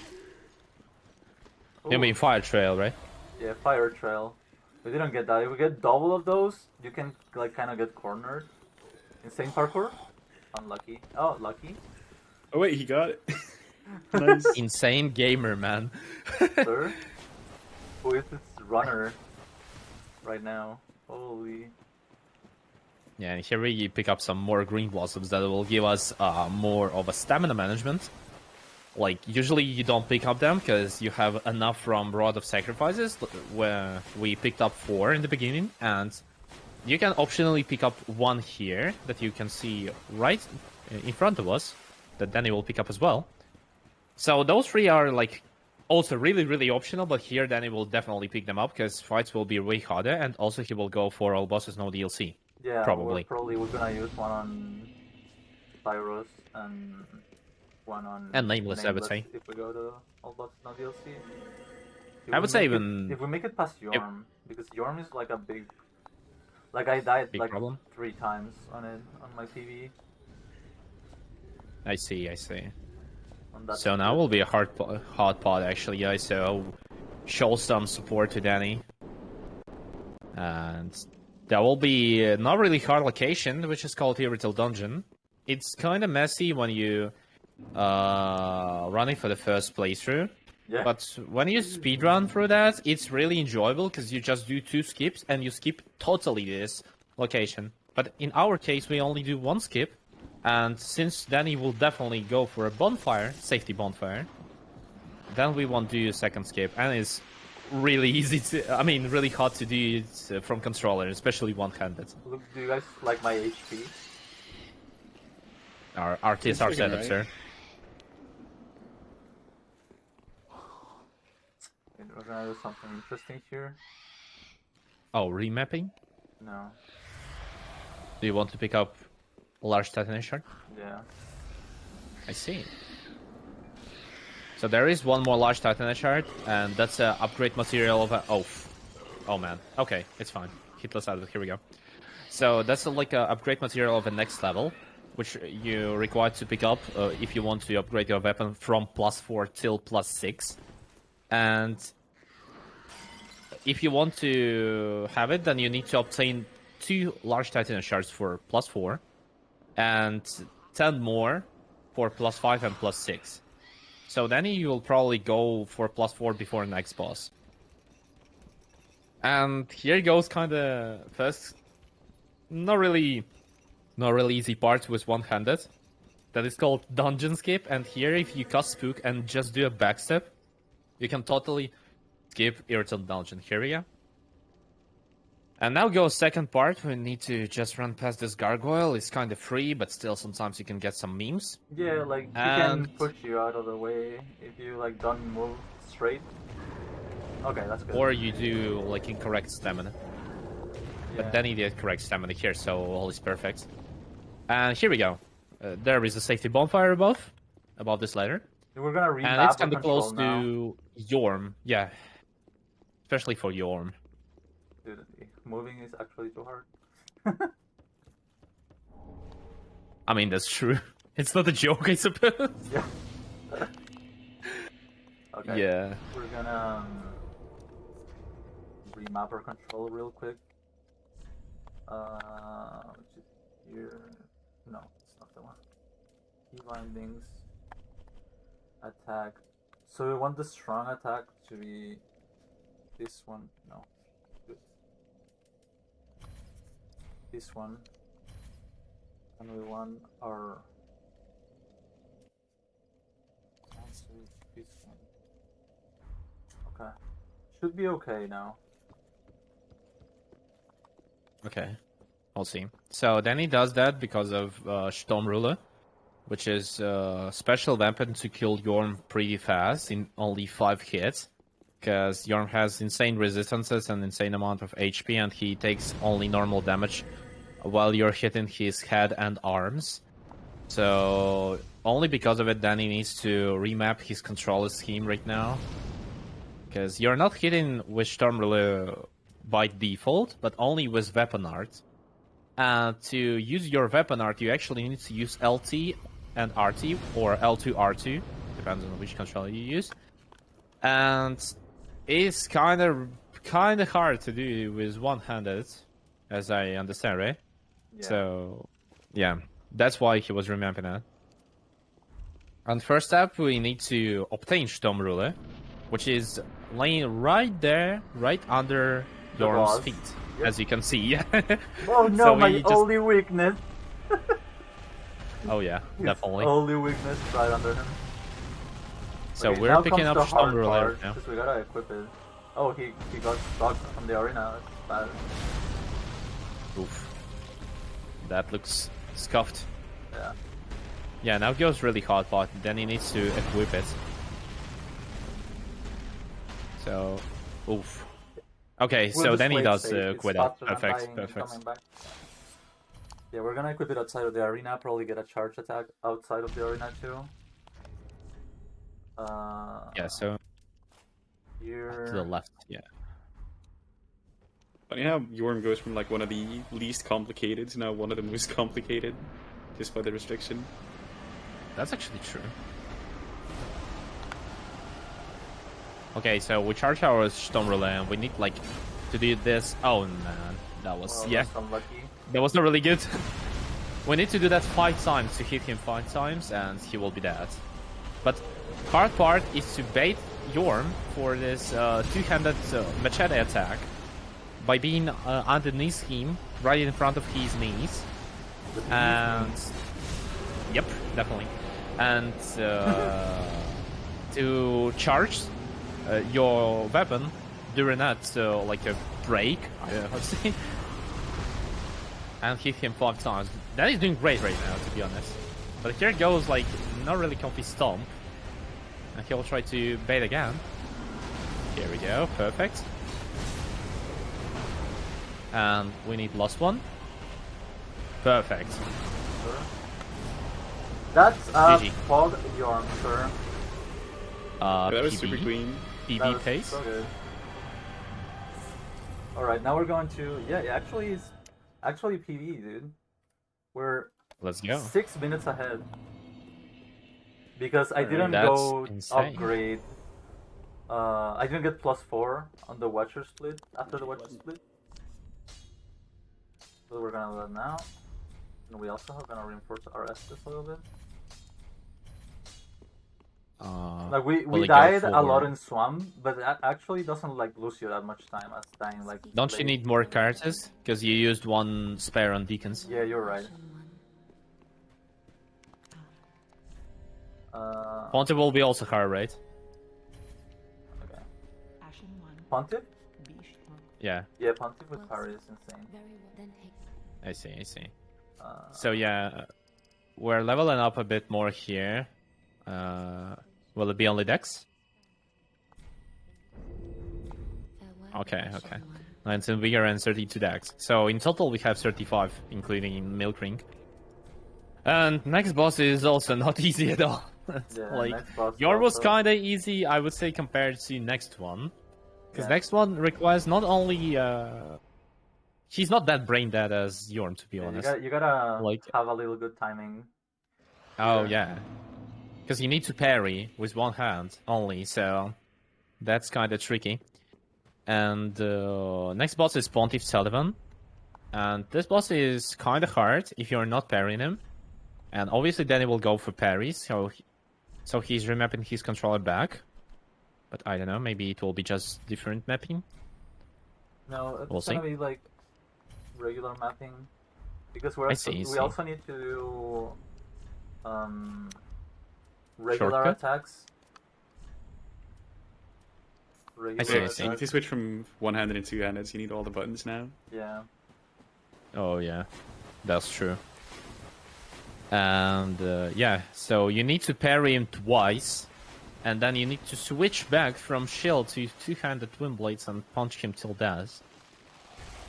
You Ooh, mean Fire Trail, right? Yeah, fire trail. We didn't get that. If we get double of those, you can like kind of get cornered. Insane parkour. Unlucky. Oh, lucky. Oh wait, he got it. Nice. Insane gamer, man. Sir. Who is this runner right now? Holy. Yeah, and here we pick up some more green blossoms that will give us more of a stamina management. Like, usually you don't pick up them because you have enough from Rod of Sacrifices, where we picked up 4 in the beginning, and you can optionally pick up 1 here that you can see right in front of us, that Danny will pick up as well. So those 3 are like also really optional, but here Danny will definitely pick them up because fights will be way harder, and also he will go for all bosses, no DLC. Yeah, Probably. we're gonna use one on Cyrus and one on And Nameless, I would say. If we go to all bosses no DLC. If I we would say make it- even- if we make it past Yorm, because Yorm is like a big. Like I died Big like problem? 3 times on it on my TV. I see. On that So now will be a hard pod actually, guys. So show some support to Danny, and there will be not really hard location, which is called Irizil Dungeon. It's kind of messy when you running for the first playthrough. Yeah. But when you speedrun through that, it's really enjoyable because you just do 2 skips and you skip totally this location. But in our case, we only do 1 skip. And since Danny will definitely go for a bonfire, safety bonfire, then we won't do a second skip. And it's really easy to, I mean, really hard to do it from controller, especially one-handed. Look, do you guys like my HP? Our TSR It's setup, right. sir. Okay, we're gonna do something interesting here. Oh, remapping? No. Do you want to pick up a large titanite shard? Yeah. I see. So there is one more large titanite shard, and that's a upgrade material of a... Oh man. Okay, it's fine. Hitless out of it. Here we go. So that's like a upgrade material of a next level, which you require to pick up if you want to upgrade your weapon from +4 till +6. And if you want to have it, then you need to obtain 2 large titanite shards for +4, and 10 more for +5 and +6. So then you will probably go for +4 before next boss. And here goes kinda first, not really easy part with one-handed. That is called dungeon skip, and here if you cast spook and just do a backstep, you can totally skip irritant dungeon. Here we go. And now goes second part. We need to just run past this gargoyle. It's kind of free, but still sometimes you can get some memes. Yeah, like he And- can push you out of the way if you like don't move straight. Okay, that's good. Or you do like incorrect stamina. Yeah. But then he did correct stamina here, so all is perfect. And here we go. There is a safety bonfire above this ladder. We're gonna remap And it's our kind of close control now. to Yorm. Yeah. Especially for Yorm. Dude, moving is actually too hard. I mean, that's true. It's not a joke, I suppose. Yeah. Okay. Yeah. We're gonna remap our control real quick. Which is here. No, it's not the one. Key bindings. Attack. So we want the strong attack to be this one. No. Good. This one. And we want our answer this one. Okay. Should be okay now. Okay. We'll see. So then he does that because of Storm Ruler, which is a special weapon to kill Yorm pretty fast in only 5 hits. Because Yorm has insane resistances and insane amount of HP, and he takes only normal damage while you're hitting his head and arms. So only because of it, Danny needs to remap his controller scheme right now. Because you're not hitting with Storm Ruler by default, but only with weapon art. And to use your weapon art, you actually need to use LT and RT, or L2 R2, depends on which controller you use. And it's kind of hard to do with one-handed, as I understand, right? Yeah. So, yeah, that's why he was remapping it. And first step, we need to obtain Storm Ruler, which is laying right there, right under The Yorm's boss. feet, Yep. as you can see. Oh no, So my we just- only weakness. Oh yeah, His definitely. only weakness right under him. So Okay, we're now picking comes up the Storm hard Ruler part, now. 'cause we gotta equip it. Oh, he got stuck on the arena. That's bad. Oof. That looks scuffed. Yeah. Yeah, now goes really hard, but then he needs to equip it. So, oof. Okay, We'll so just then he play it does safe. It's quit out. faster than Perfect, dying and perfect. coming back. Yeah, we're gonna equip it outside of the arena. Probably get a charge attack outside of the arena too. Yeah, so Here. to the left, yeah. Funny how Yorm goes from like one of the least complicated to now one of the most complicated, just by the restriction. That's actually true. Okay, so we charge our Storm Ruler and we need like to do this. Oh man, that was Well, yeah, that's unlucky. that was not really good. We need to do that 5 times to hit him 5 times, and he will be dead. But hard part is to bait Yorm for this two-handed machete attack by being underneath him, right in front of his knees. And yep, definitely. And to charge your weapon during that, like a break, let's say, and hit him 5 times. That is doing great right now, to be honest. But here goes like not really comfy stomp, and he'll try to bait again. Here we go, perfect. And we need last one. Perfect. That's GG. Fog Yorm, sir. That was PB. super clean. PB That was pace. so good. Alright, now we're going to... Yeah, it's actually PB, dude. We're Let's go. 6 minutes ahead. Because I didn't That's go insane. upgrade. I didn't get +4 on the Watcher split, after the Watcher split. So we're gonna do that now. And we also are gonna reinforce our Estes a little bit. Like we will it go died a lot forward? in Swamp, but that actually doesn't like lose you that much time as dying like. Don't you late. need more cards? Because you used 1 spare on Deacons. Yeah, you're right. Pontiff will be also hard, right? Okay. Pontiff? Yeah, Yeah, Pontiff with Parry is insane. Very well. Then take I see, I see. Uh, So yeah, we're leveling up a bit more here. Will it be only Dex? farewell. Okay, Ashen okay. One. 19 Vigor and 32 Dex. So in total we have 35, including Milk Ring. And next boss is also not easy at all. Yeah, Like, next boss yours was also- kinda easy, I would say, compared to next one. Because Yeah. next one requires not only... he's not that brain dead as Yorm, to be Yeah, honest. you gotta Like- have a little good timing. Oh, Yeah. yeah. Because you need to parry with one hand only, so that's kind of tricky. And next boss is Pontiff Sullivan. And this boss is kind of hard if you're not parrying him. And obviously Danny will go for parries, so he's remapping his controller back. But I don't know, maybe it will be just different mapping. No, it's We'll gonna see. be like regular mapping. Because I see, I we see. also need to do regular Shortcut? attacks. see, Regular I see. You need attacks. to switch from one-handed and two-handed, so you need all the buttons now. Yeah. Oh yeah, that's true. And yeah, so you need to parry him twice, and then you need to switch back from shield to two-handed twin blades and punch him till death.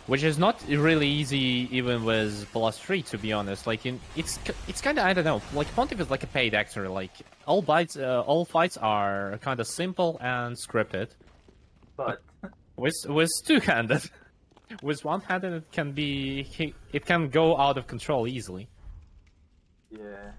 Which is not really easy even with +3, to be honest. Like it's kind of, I don't know. Like Pontiff is like a paid actor. Like all fights are kind of simple and scripted. But With two-handed, with one-handed it can go out of control easily. yeah.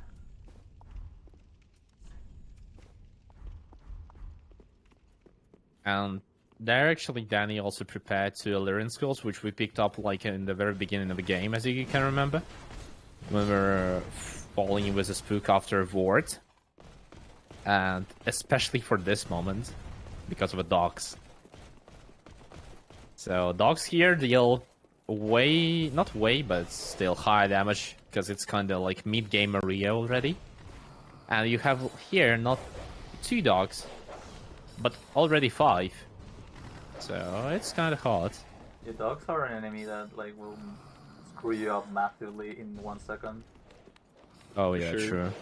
And there actually Danny also prepared 2 Illyrian skills, which we picked up like in the very beginning of the game, as you can remember. When we were falling with a spook after Ward. And especially for this moment, because of the dogs. So dogs here deal not way, but still high damage, because it's kinda like mid-game Maria already. And you have here not 2 dogs, but already 5. So it's kind of hard. Your dogs are an enemy that like will screw you up massively in 1 second. Oh yeah, Sure. true.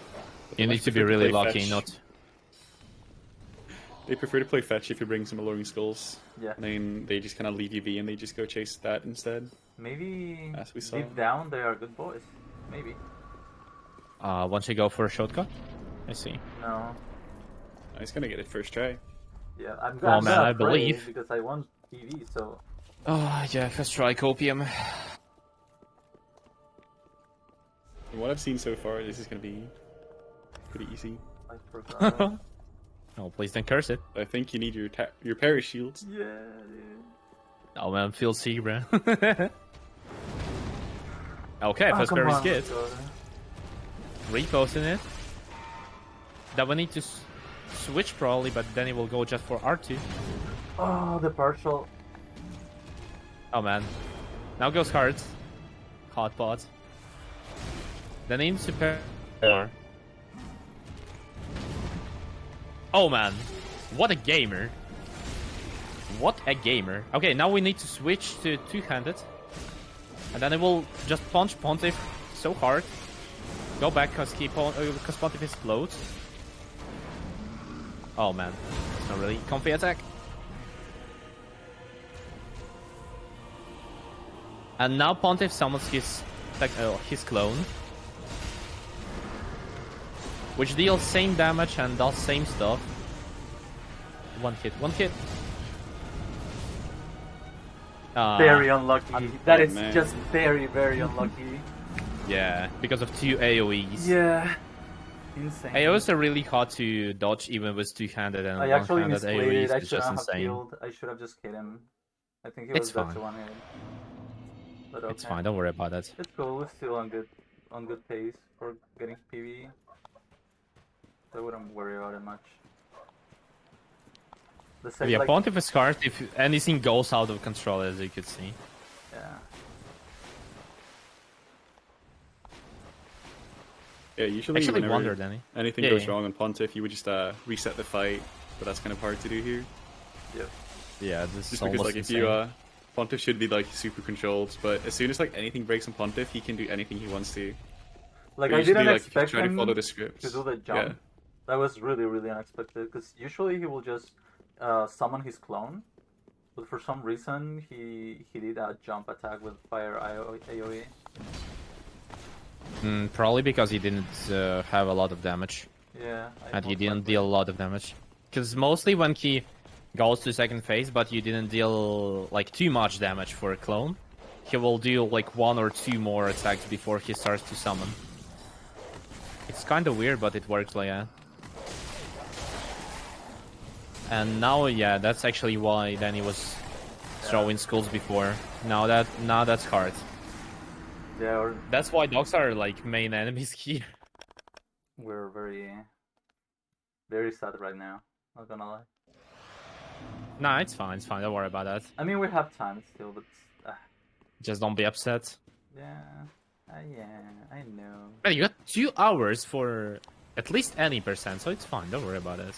They You need much to be prefer to really play lucky fetch. not... They prefer to play fetch if you bring some alluring skulls. Yeah. And then they just kind of leave you be and they just go chase that instead. Maybe As we saw. deep down they are good boys. Maybe. Once you go for a shortcut? I see. No. Oh, he's gonna get it first try. Yeah, I'm, Oh, I'm man, gonna I pray believe. because I want TV. So Oh yeah, first try copium. From what I've seen so far, this is gonna be pretty easy. I forgot. Oh, please don't curse it. I think you need your parry shields. Yeah, dude. Oh man, feel C, bro. Okay, Oh, first come pair is on, good. let's go. Reposting it. Then we need to switch probably, but then it will go just for R2. Oh, the partial. Oh man. Now goes cards. Hot pot. Then he needs to pair. Oh man. What a gamer. What a gamer. Okay, now we need to switch to two-handed. And then it will just punch Pontiff so hard. Go back because Pontiff explodes. Oh man. It's not really comfy attack. And now Pontiff summons his clone. Which deals same damage and does same stuff. One hit, one hit. Very unlucky. That is man. just very, very unlucky. Yeah, because of two AoEs. Yeah. Insane. AoEs are really hard to dodge even with two-handed, and I actually one-handed misplayed. AoEs I is should just have insane. healed. I should have just hit him. I think he It's was dead fine. to one hit. But okay. It's fine, don't worry about that. It's cool. We're still on good pace for getting PvE. So I wouldn't worry about it much. The same, Yeah, like, Pontiff is hard if anything goes out of control, as you could see. yeah. Yeah, usually Actually whenever wonder, Danny. anything Yeah, goes yeah. wrong on Pontiff, you would just reset the fight, but that's kind of hard to do here. Yep. Yeah, this Just is because almost like insane. if you Pontiff should be like super controlled, but as soon as like anything breaks on Pontiff, he can do anything he wants to. Like But I usually, didn't like, if you expect try to him follow the script. to do the jump. Yeah. That was really, really unexpected. Because usually he will just summon his clone, but for some reason he did a jump attack with fire AoE. Probably because he didn't have a lot of damage. Yeah. And he didn't deal a lot of damage. Because mostly when he goes to second phase, but you didn't deal like too much damage for a clone, he will do like one or two more attacks before he starts to summon. It's kind of weird, but it works like that. And now, yeah, that's actually why Danny was throwing skulls before. Now that's hard. Yeah, or That's why dogs are like main enemies here. we're very, very sad right now. Not gonna lie. Nah, it's fine, don't worry about that. I mean, we have time still, but Just don't be upset. yeah, I know. Man, you got 2 hours for at least any percent, so it's fine, don't worry about it.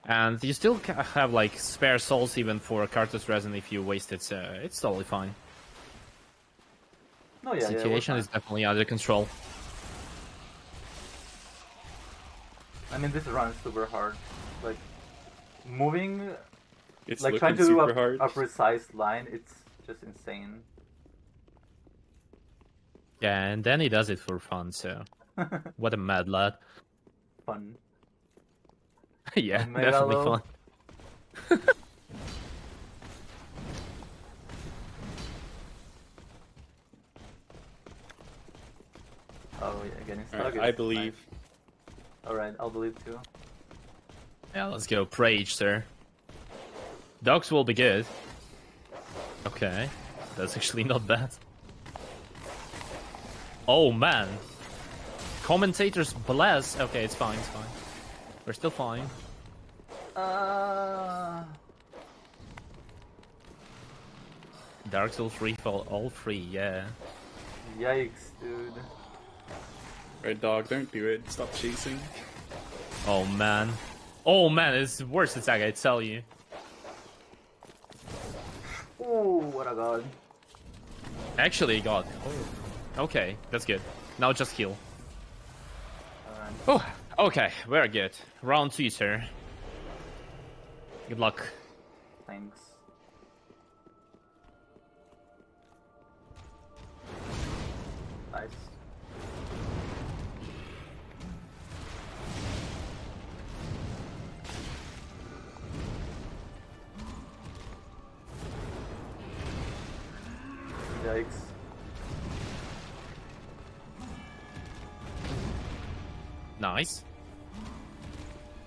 And you still have like spare souls even for Cartus Resin if you waste it, so it's totally fine. No, yeah, The situation we're is fine. definitely under control. I mean, this run is super hard. Like, moving, It's like looking trying to do super hard. a precise line, it's just insane. Yeah, and then he does it for fun, so what a mad lad. Fun. Yeah, Mega definitely low. fun. Oh yeah, getting stuck. Alright, is I believe. nice. Alright, I'll believe too. Yeah, let's go. Prage, sir. Dogs will be good. Okay, that's actually not bad. Oh man. Commentators bless. Okay, it's fine, it's fine. We're still fine. Dark Souls 3 for all 3, yeah. Yikes, dude. Red dog, don't do it. Stop chasing. Oh man. Oh man, it's the worst attack, I tell you. Oh, what a god. Actually, God. Oh. Okay, that's good. Now just heal. Alright. Oh, okay, very good. Round 2, sir. Good luck. Thanks. Nice. Yikes. Nice.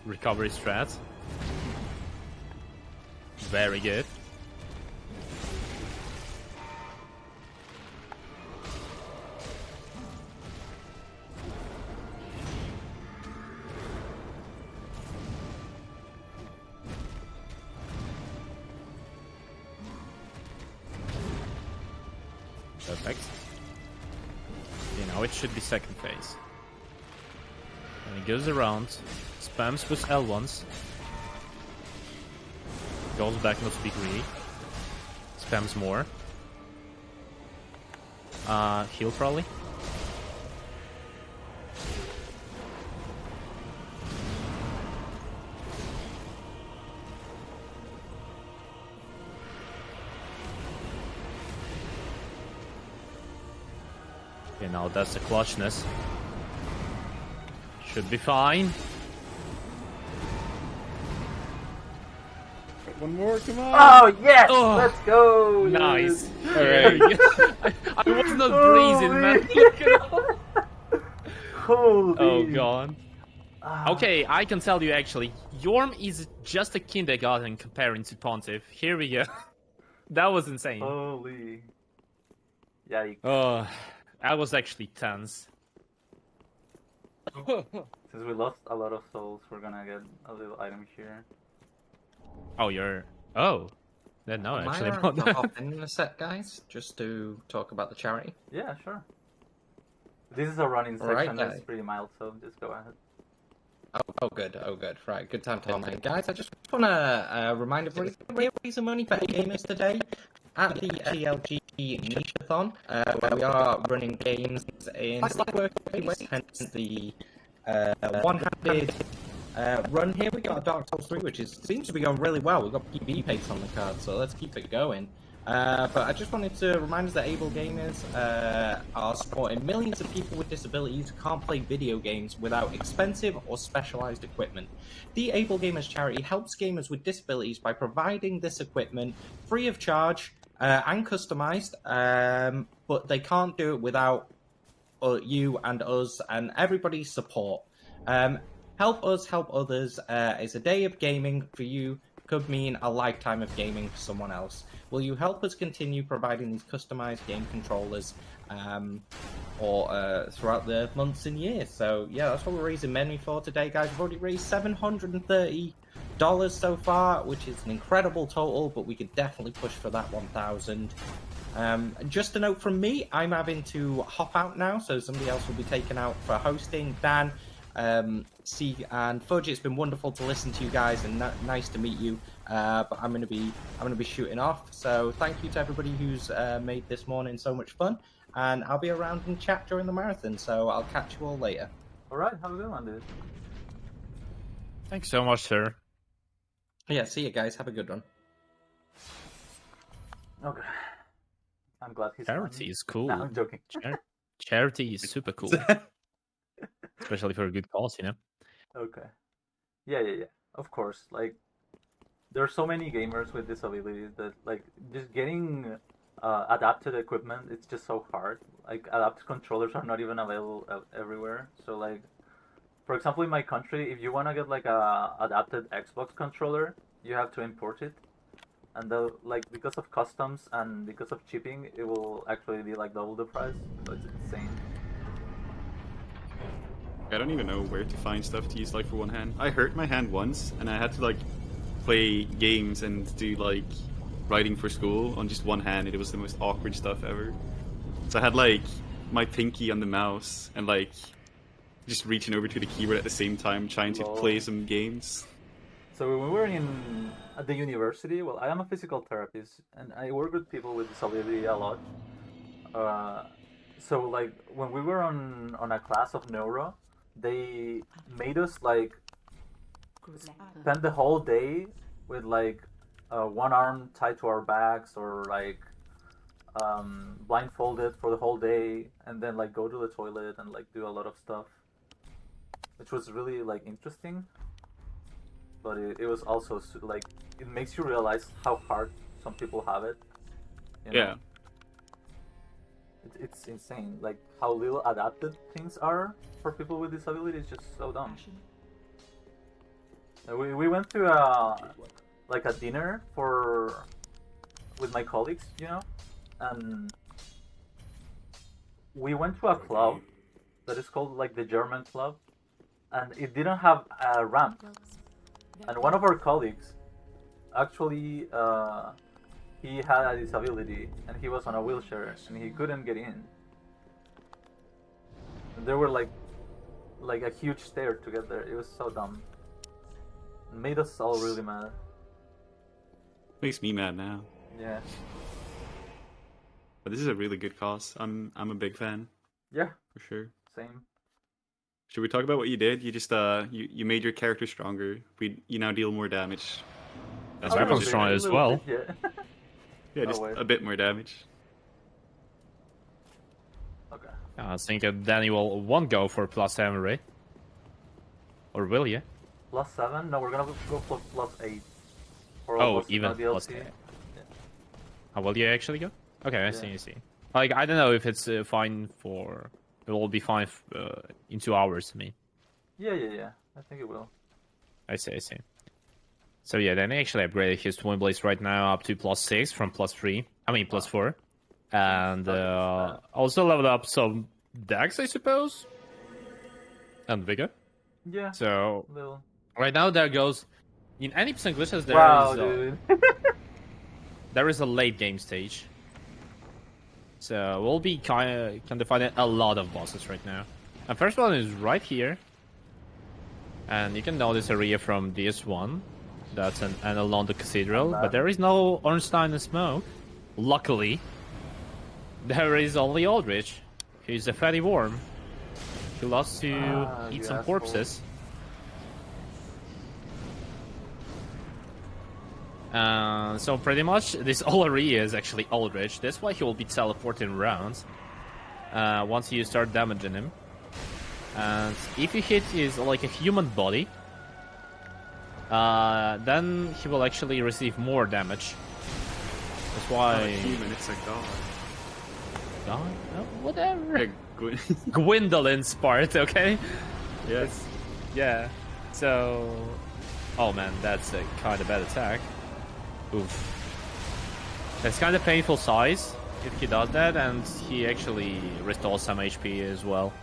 Recovery strat. Very good. Perfect. Okay, now it should be second phase. And he goes around, spams with L once. Goes back not to be greedy. Spams more. Heal probably. Okay, now that's the clutchness. Should be fine. One more, come on! Oh yes! Oh, Let's go! dude. Nice. Alright. I was not breathing, man. Look at that. Holy. Oh god. Ah. Okay, I can tell you actually, Yorm is just a kindergarten comparing to Pontiff. Here we go. That was insane. Holy. Yikes. Oh, I was actually tense. Since we lost a lot of souls, we're gonna get a little item here. Oh, you're... Oh. Then no, Am I actually. allowed to hop in a sec, guys, just to talk about the charity? Yeah, sure. This is a running Alright, section, guys. it's pretty mild, so just go ahead. Oh, good. Right, good time to comment. Guys, I just want to remind everybody, we're raising money for gamers today at the FTLG Niche-a-thon, where we are running games in slightly working ways, hence the one-handed run here. We got a Dark Souls 3, which seems to be going really well. We've got PB pace on the card, so let's keep it going. But I just wanted to remind us that AbleGamers are supporting millions of people with disabilities who can't play video games without expensive or specialized equipment. The AbleGamers charity helps gamers with disabilities by providing this equipment free of charge and customized, but they can't do it without you and us and everybody's support. Help us, help others. It's a day of gaming for you. Could mean a lifetime of gaming for someone else. Will you help us continue providing these customized game controllers throughout the months and years? So yeah, that's what we're raising money for today, guys. We've already raised $730 so far, which is an incredible total, but we could definitely push for that 1,000. Just a note from me, I'm having to hop out now, so somebody else will be taken out for hosting. Dan, C and Fudge, it's been wonderful to listen to you guys and nice to meet you. But I'm gonna be shooting off. So thank you to everybody who's made this morning so much fun, and I'll be around in chat during the marathon. So I'll catch you all later. All right, have a good one, dude. Thanks so much, sir. Yeah, see you guys. Have a good one. Okay. I'm glad he's Charity on. is cool. No, I'm joking. Charity is super cool. Especially for a good cause, you know? Okay. Yeah. Of course. Like, there are so many gamers with disabilities that, like, just getting adapted equipment, it's just so hard. Like, adapted controllers are not even available everywhere. So, like, for example, in my country, if you want to get, like, a adapted Xbox controller, you have to import it. And, like, because of customs and because of shipping, it will actually be, like, double the price. So it's insane. I don't even know where to find stuff to use like for one hand. I hurt my hand once, and I had to like play games and do like writing for school on just one hand, and it was the most awkward stuff ever. So I had like my pinky on the mouse and like just reaching over to the keyboard at the same time, trying to play some games. So when we were at the university, well, I am a physical therapist, and I work with people with disability a lot. So like when we were on a class of neuro, they made us like spend the whole day with like one arm tied to our backs or like blindfolded for the whole day, and then like go to the toilet and like do a lot of stuff, which was really like interesting. But it was also like it makes you realize how hard some people have it. You know? Yeah. It's insane, like how little adapted things are for people with disabilities. Just so dumb. We went to like a dinner with my colleagues, you know, and we went to a club that is called like the German club, and it didn't have a ramp. And one of our colleagues actually he had a disability and he was on a wheelchair and he couldn't get in. And there were like a huge stair to get there. It was so dumb. It made us all really mad. Makes me mad now. Yeah. But this is a really good cause. I'm a big fan Yeah. for sure. Same. Should we talk about what you did? You just you made your character stronger. You now deal more damage. That's A weapon little bit, strong a as little well. bit, yeah. Yeah, just wait. a bit more damage. Okay. I think Danny won't go for +7, right? Or will you? +7? No, we're gonna go for +8. For all Oh, of us even no DLC. +8. Yeah. How will you actually go? Okay, I see, Yeah. I see. Like, I don't know if it's fine for... It will be fine in 2 hours, I mean. Yeah. I think it will. I see, I see. So yeah, Danny actually upgraded his Twin Blades right now up to +6 from +3. I mean, +4. And also leveled up some Dex, I suppose? And Vigor. Yeah. So, Little. right now there goes... In any percent glitches, Wow, dude. there is a late game stage. So we'll be kind of finding a lot of bosses right now. And first one is right here. And you can know this area from this one. That's and along the cathedral. But there is no Ornstein and smoke. Luckily. There is only Aldrich. He's a fatty worm. He loves to eat you some asshole. corpses. So pretty much this whole area is actually Aldrich. That's why he will be teleporting around once you start damaging him. And if you hit his like a human body, then he will actually receive more damage. That's why. Not a human, it's a god. God, no, whatever. Yeah, good. Gwendolyn's part, okay? Yes. Yeah. So, oh man, that's a kind of bad attack. Oof. That's kind of painful size if he does that, and he actually restores some HP as well.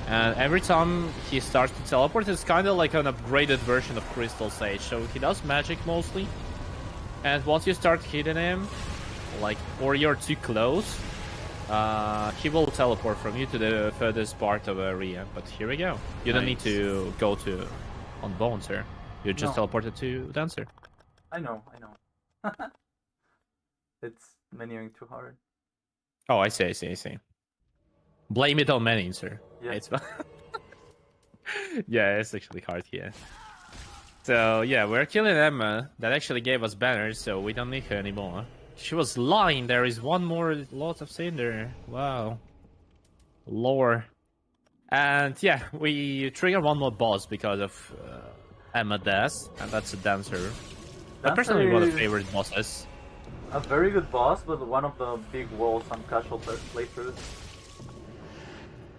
And every time he starts to teleport, it's kind of like an upgraded version of Crystal Sage. So he does magic mostly, and once you start hitting him, like, or you're too close, he will teleport from you to the furthest part of the area. But here we go. You don't need to go to on Bones here. You just teleported to Dancer. I know. It's menuing too hard. Oh, I see. Blame it on many, sir. Yeah. It's yeah, it's actually hard here. So yeah, we're killing Emma. That actually gave us banners, so we don't need her anymore. She was lying. There is one more lot of cinder. Wow. Lore. And yeah, we trigger one more boss because of Emma death, and that's a Dancer. But personally, one of the favorite bosses. A very good boss, but one of the big walls on casual playthroughs.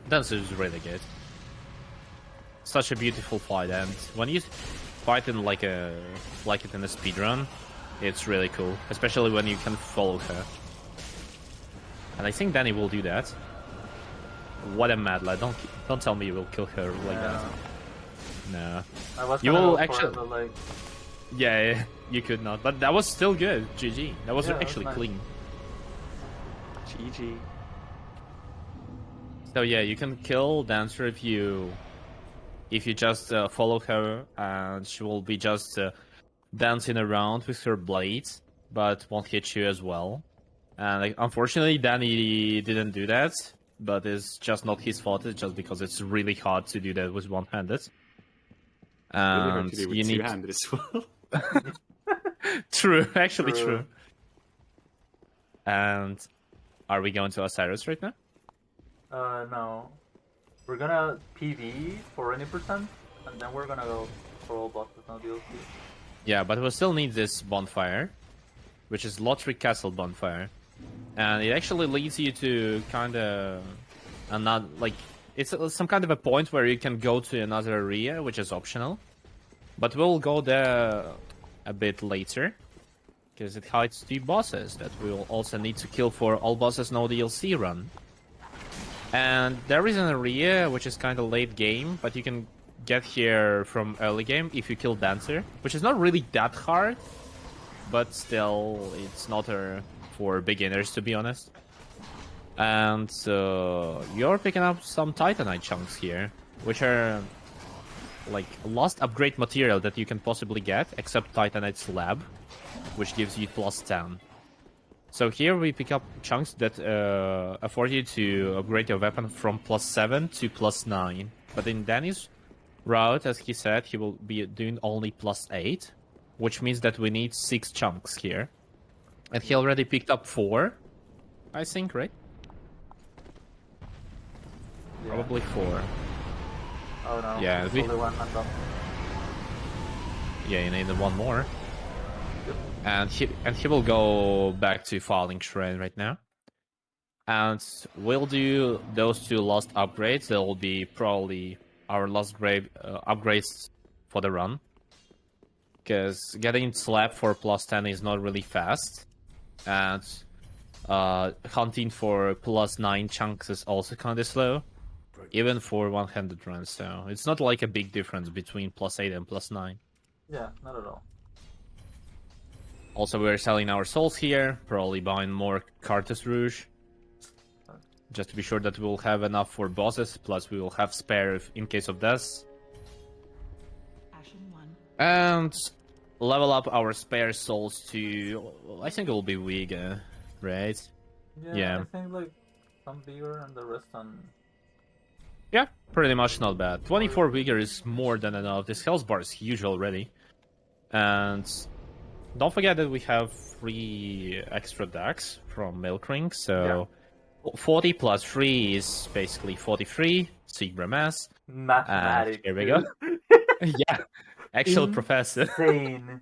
Dancer is really good. Such a beautiful fight, and when you fight in like it in a speedrun, it's really cool. Especially when you can follow her. And I think Danny will do that. What a mad lad! Don't tell me you will kill her like that. No. I was You gonna will go for actually. it, but, like, Yeah, you could not, but that was still good. GG. That was Yeah, that was actually nice. clean. GG. So yeah, you can kill Dancer if you just follow her, and she will be just dancing around with her blades, but won't hit you as well. And like, unfortunately, Danny didn't do that, but it's just not his fault. It's just because it's really hard to do that with one-handed. Really hard And to do with you need two-handed as well. True, actually True. true. And are we going to Osiris right now? no. We're gonna PV for any percent, and then we're gonna go for all bosses, no DLC. Yeah, but we still need this bonfire, which is Lottery Castle bonfire, and it actually leads you to kind of it's some kind of a point where you can go to another area, which is optional, but we'll go there a bit later because it hides 2 bosses that we will also need to kill for all bosses no DLC run. And there is an area which is kind of late game, but you can get here from early game if you kill Dancer, which is not really that hard, but still, it's not for beginners, to be honest. And you're picking up some Titanite chunks here, which are like last upgrade material that you can possibly get, except Titanite slab, which gives you +10. So here we pick up chunks that afford you to upgrade your weapon from +7 to +9. But in Danny's route, as he said, he will be doing only +8, which means that we need 6 chunks here. And he already picked up 4, I think, right? Yeah. Probably 4. Oh no. Yeah, There's we- only one undone. Yeah, you need one more. Yep. And he will go back to Falling Shrine right now. And we'll do those 2 last upgrades. They will be probably our last upgrades for the run. Because getting slab for +10 is not really fast. And hunting for +9 chunks is also kind of slow. Even for one-handed runs, so it's not like a big difference between +8 and +9. Yeah, not at all. Also, we're selling our souls here, probably buying more Cartus Rouge. Just to be sure that we'll have enough for bosses, plus we will have spare in case of death. And level up our spare souls to, I think it will be Wiga, right? Yeah. I think like some bigger and the rest on. Yeah, pretty much not bad. 24 Vigor is more than enough. This health bar is huge already. And don't forget that we have 3 extra decks from Milk Ring, so 40 plus 3 is basically 43, Sigma Mass. Mathematics. Here we go. Yeah, actual professor. Insane.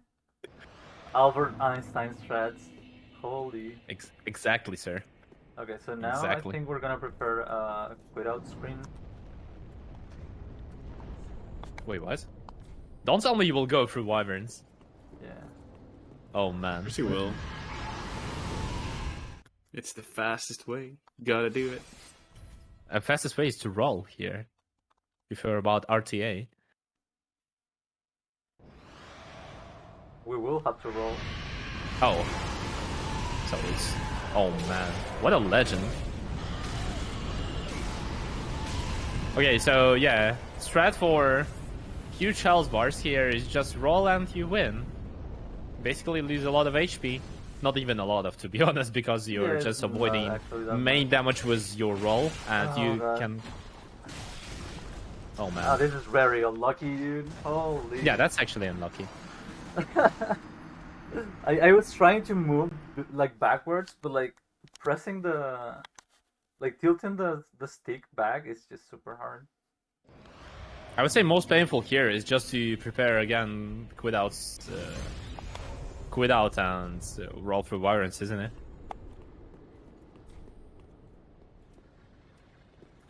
Albert Einstein strats. Holy. Exactly, sir. Okay, so now Exactly. I think we're gonna prepare a quit-out screen. Wait, what? Don't tell me you will go through Wyverns. Yeah. Oh, man. Yes, you will. It's the fastest way. Gotta do it. The fastest way is to roll here. If you're about RTA. We will have to roll. Oh. So it's... Oh, man. What a legend. Okay, so yeah. Strat for huge health bars here is just roll and you win. Basically lose a lot of HP. Not even a lot of, to be honest, because you're Yeah, just it's not avoiding actually that main much. damage with your roll, and Oh, you God. can... Oh, man. Ah, this is very unlucky, dude. Holy. Yeah, that's actually unlucky. I was trying to move like backwards, but like pressing tilting the stick back is just super hard. I would say most painful here is just to prepare again, quit out and roll through Wyverns, isn't it?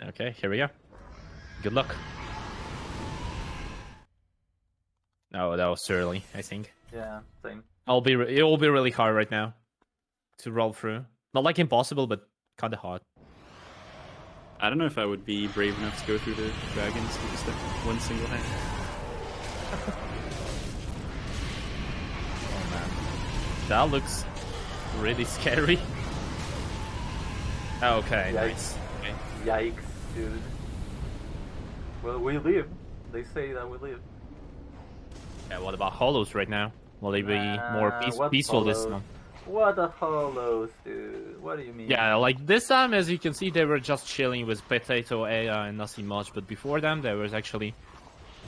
Okay, here we go. Good luck. Oh, that was early, I think. Yeah, same. It will be really hard right now to roll through. Not like impossible, but kind of hard. I don't know if I would be brave enough to go through the dragons with just that one single hand. Oh man, that looks really scary. Okay, Yikes. nice. Okay. Yikes, dude. Well, we live. They say that we live. Yeah, what about Hollows right now? Will they be more What peaceful this Hollows? time? What a hollows, dude. What do you mean? Yeah, like this time, as you can see, they were just chilling with Potato AI and nothing much. But before them, they were actually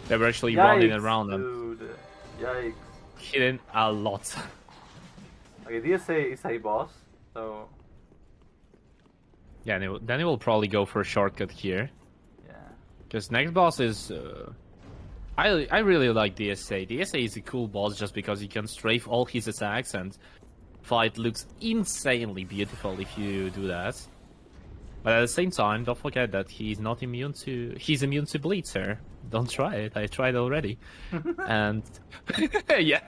running Yikes, around and dude. Yikes. hitting a lot. Okay, DSA is a boss, so Yeah, then he will probably go for a shortcut here. yeah. Because next boss is... I really like DSA. DSA is a cool boss just because you can strafe all his attacks and fight looks insanely beautiful if you do that. But at the same time, don't forget that he's immune to bleed, sir. Don't try it. I tried already. And yeah.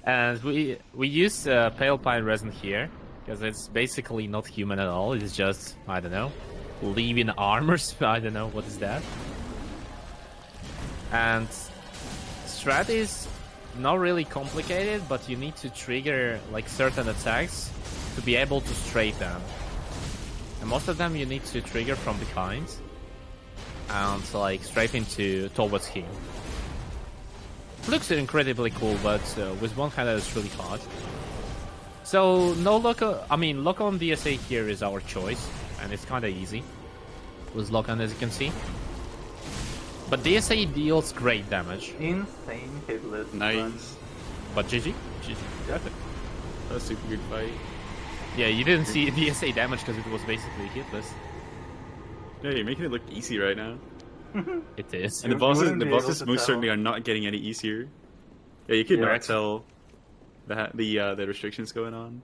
And we use Pale Pine Resin here because it's basically not human at all. It's just, I don't know, leaving armors. I don't know what is that. And strat is not really complicated, but you need to trigger like certain attacks to be able to straight them. And most of them you need to trigger from behind and like straight into towards him. Looks incredibly cool, but with one hand it's really hard. So no lock. Lock on DSA here is our choice, and it's kind of easy with lock on, as you can see. But DSA deals great damage. Insane hitless. Nice. But GG. Yeah. That was a super good fight. Yeah, you didn't see DSA damage because it was basically hitless. Yeah, you're making it look easy right now. It is. And the wouldn't be able bosses to most tell. certainly are not getting any easier. Yeah, you could Yeah. not tell the restrictions going on.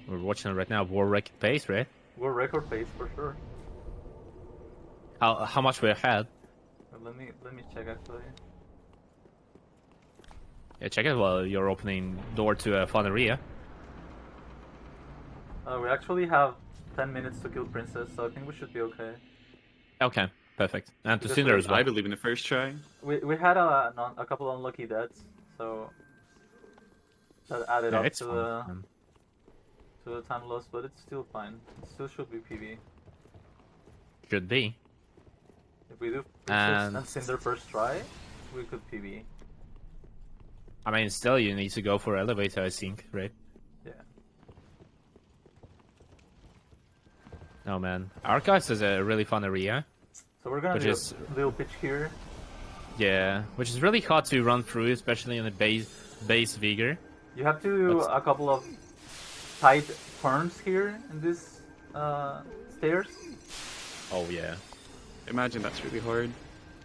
We're watching right now War Record pace, right? We're record pace for sure. How much we're ahead? Let me check actually. Yeah, check it while you're opening door to a fun area. We actually have 10 minutes to kill Princess, so I think we should be okay. Okay, perfect. And to Because Cinder we- as well. I believe in the first try. We had a couple unlucky deaths, so that added Yeah, up it's to fine. the time lost, but it's still fine. It still should be PV. Should be. If we do Princess And- and Cinder first try, we could PV. I mean, still you need to go for elevator, I think, right? Yeah. Oh man, Archives is a really fun area. So we're gonna Which do is- a little pitch here. Yeah, which is really hard to run through, especially on the base vigor. You have to do That's- a couple of tight turns here in this stairs. Oh yeah. Imagine that's really hard.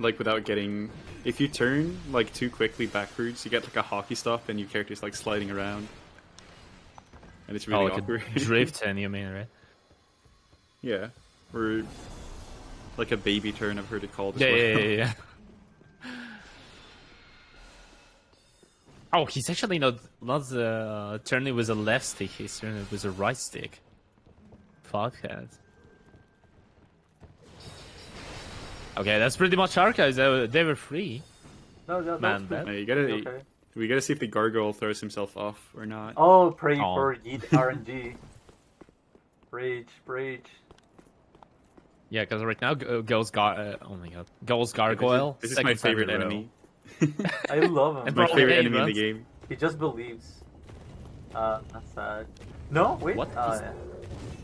Like without getting, if you turn like too quickly backwards, you get like a hockey stop and your character's like sliding around, and it's really Oh, like awkward. a drift and you mean, right? Yeah, or like a baby turn. I've heard it called. As Yeah, well. yeah. Oh, he's actually not turning with a left stick. He's turning with a right stick. Fuck that. Okay, that's pretty much Archives. They were free. No, that, Man, that's that- You gotta, okay. we gotta see if the gargoyle throws himself off or not. Oh, pray Oh. for Yeet RNG. Rage. Yeah, because right now oh my god, Goes Gargoyle. This is second my time favorite in a row. enemy. I love him. And My Bro, favorite game, enemy in the right? game. He just believes. That's sad. No, wait. What? Yeah.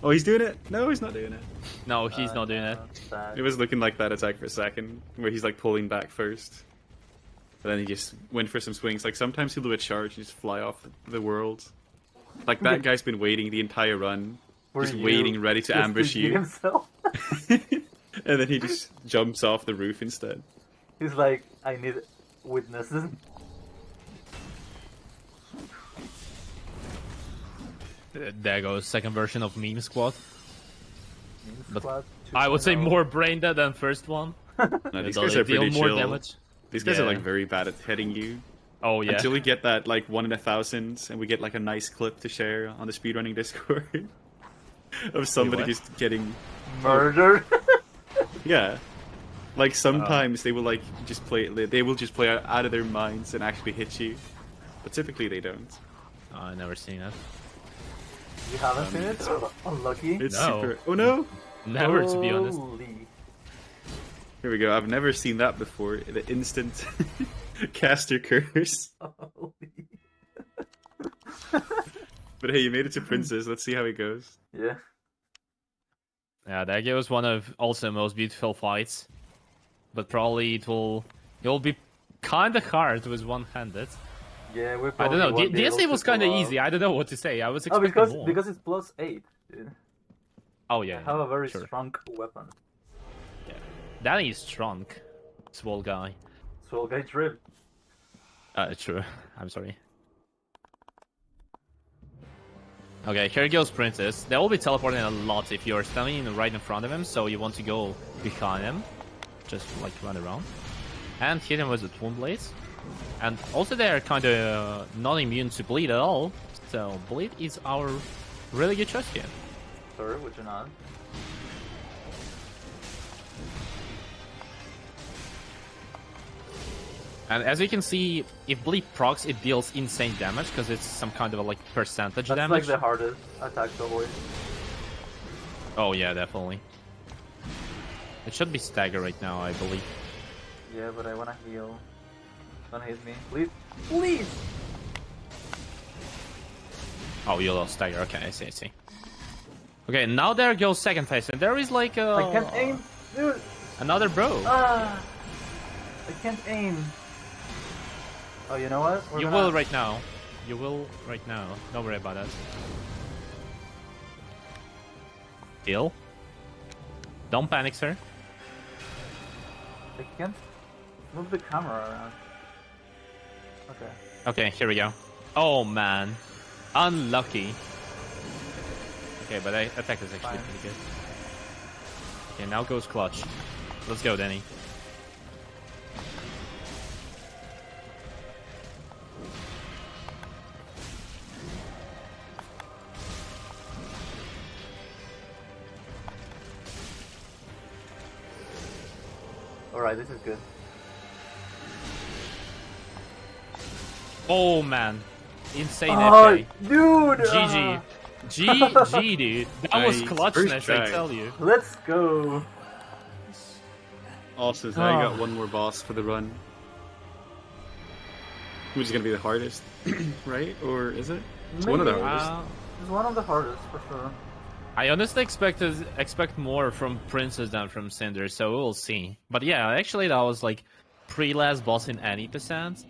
Oh, he's doing it. No, he's not doing it. No, he's not doing it. Sad. It was looking like that attack for a second, where he's like pulling back first, and then he just went for some swings. Like sometimes he'll do a charge and just fly off the world. Like that guy's been waiting the entire run, For just you, waiting, ready to just ambush eat you, himself. and then he just jumps off the roof instead. He's like, I need witnesses. There goes second version of Meme Squad. But Squad I would say 2.0. more brain dead than first one. No, these Though guys they are pretty deal more chill. damage. These guys are Yeah. like very bad at hitting you. Oh yeah. Until we get that like 1 in 1,000, and we get like a nice clip to share on the speedrunning Discord of somebody what? just getting Murder. yeah. Like sometimes they will like just play. They will just play out of their minds and actually hit you, but typically they don't. Oh, I never seen that. You haven't seen it? Unlucky. It's No. super. Oh no! Never, to be honest. Holy. Here we go. I've never seen that before. The instant caster curse. Holy. But hey, you made it to Princess. Let's see how it goes. Yeah. Yeah, that was one of also most beautiful fights. But probably it will be kind of hard with one-handed. Yeah, we I probably don't know. won't be able DSA to was kind of pull out. easy. I don't know what to say. I was Oh, expecting more. because it's +8. Dude. Oh yeah. I have a very sure. strong weapon. Danny is strong. Swole guy. So guy drip. True. I'm sorry. Okay, here goes Princess. They will be teleporting a lot if you're standing right in front of him, so you want to go behind him. Just like run around. And hit him with the Twin Blades. And also they're kind of not immune to bleed at all. So bleed is our really good choice here. Sorry, would you not? And as you can see, if Bleed procs, it deals insane damage because it's some kind of a, like percentage That's damage. like the hardest attack to avoid. Oh yeah, definitely. It should be stagger right now, I believe. Yeah, but I wanna heal. Don't hit me. Please! Please! Oh, you lost stagger. Okay, I see. Okay, now there goes second phase, and there is like a... I can't aim! Dude! Another bro. Ah! I can't aim. Oh, you know what? You will right now. You will right now. Don't worry about that. Heal. Don't panic, sir. I can't move the camera around. Okay. Okay, here we go. Oh man. Unlucky. Okay, but attack is actually Fine. pretty good. Okay, now goes clutch. Let's go, Danny. Alright, this is good. Oh man. Insane Oh, FA. dude! GG. GG, dude. That was Nice. clutchness, First I try. tell you. Let's go! Also, so I got one more boss for the run. Which is gonna be the hardest, right? Or is it? It's one of the Maybe. hardest. It's one of the hardest, for sure. I honestly expect more from Princess than from Cinder, so we'll see. But yeah, actually that was like pre-last boss in any percent.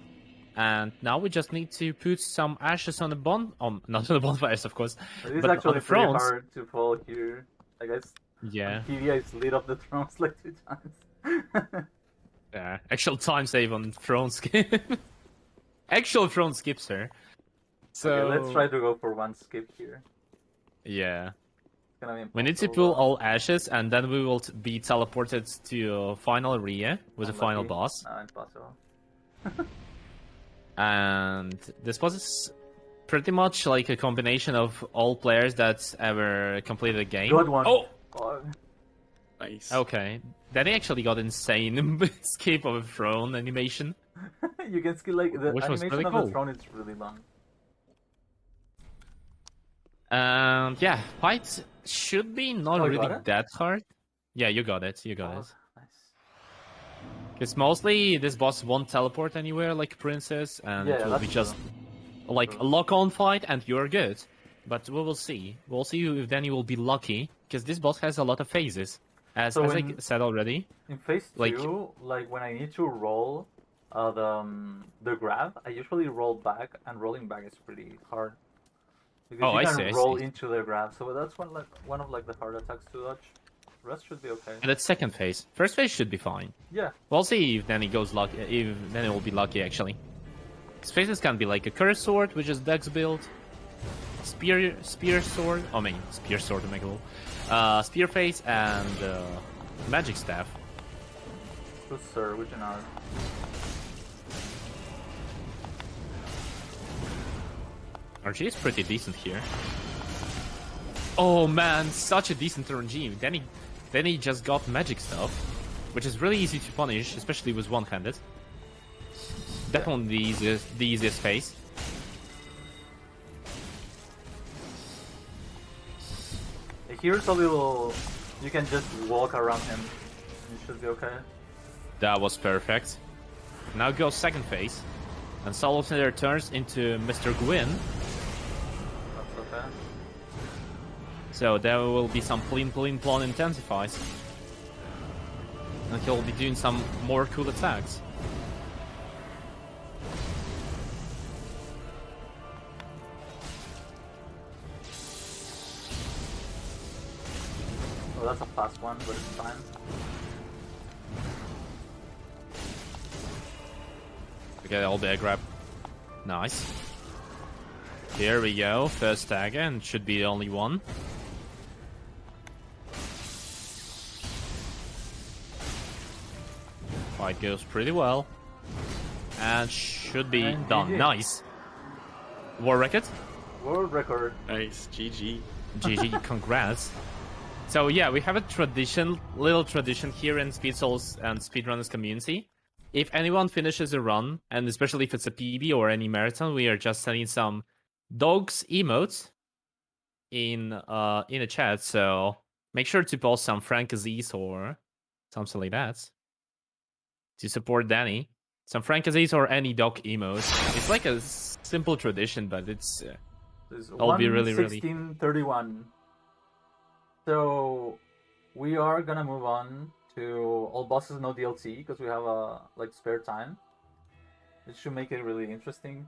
And now we just need to put some ashes on the not on the bonfires, of course, It is but on actually the pretty thrones. hard to fall here. I guess Yeah, TV I slid off the thrones like 2 times. yeah. Actual time save on throne skip. Actual throne skips her. So Okay, let's try to go for one skip here. yeah. It's gonna be We need to impossible, pull all ashes, and then we will be teleported to a final area with the final Unlucky. boss. No, impossible. And this boss is pretty much like a combination of all players that ever completed a game. Good one. Oh, Oh, Nice. okay. Then he actually got insane escape of a throne animation. you can see like the Which was animation really of cool. the throne is really long. And yeah, fight should be not Oh, you really got it? that hard. Yeah, you got it. You got Oh, it. nice. Because mostly this boss won't teleport anywhere like Princess, and Yeah, it will be that's just true. like True. a lock-on fight, and you're good. But we will see. We'll see if Danny will be lucky, because this boss has a lot of phases. As So I in- said already. In phase Like- 2, like when I need to roll the grab, I usually roll back, and rolling back is pretty hard. Because Oh, you I can see, I roll see. into the grab, so that's one of like the hard attacks to dodge. The rest should be okay. And that's second phase. First phase should be fine. Yeah, We'll see if Danny goes lucky. If Danny will be lucky, actually. His phases can be like a curse sword, which is Dex build. Spear sword. Oh, I mean, spear sword to make it all. Spear phase and magic staff. good sir, would you not? RG is pretty decent here. Oh man, such a decent RNG. Then he just got magic stuff, which is really easy to punish, especially with one-handed. Definitely the easiest phase. Here's a little. You can just walk around him. You should be okay. That was perfect. Now goes second phase, and Sullivan turns into Mr. Gwyn. That's okay. So there will be some plon intensifies. And he'll be doing some more cool attacks. Oh, that's a fast one, but it's fine. Okay, all bear grab. Nice. Here we go. First dagger, and should be the only one. Fight goes pretty well. And should be And done. GG. Nice. War record? World record. Nice. GG. GG, congrats. So yeah, we have a little tradition here in Speed Souls and Speedrunners community, if anyone finishes a run, and especially if it's a PB or any marathon, we are just sending some dogs emotes in a chat. So make sure to post some Francasies or something like that to support Danny. Some Francasies or any dog emotes. It's like a simple tradition, but it's There's I'll be really, really. 1:16:31. So we are gonna move on to all bosses no DLC because we have like spare time. It should make it really interesting.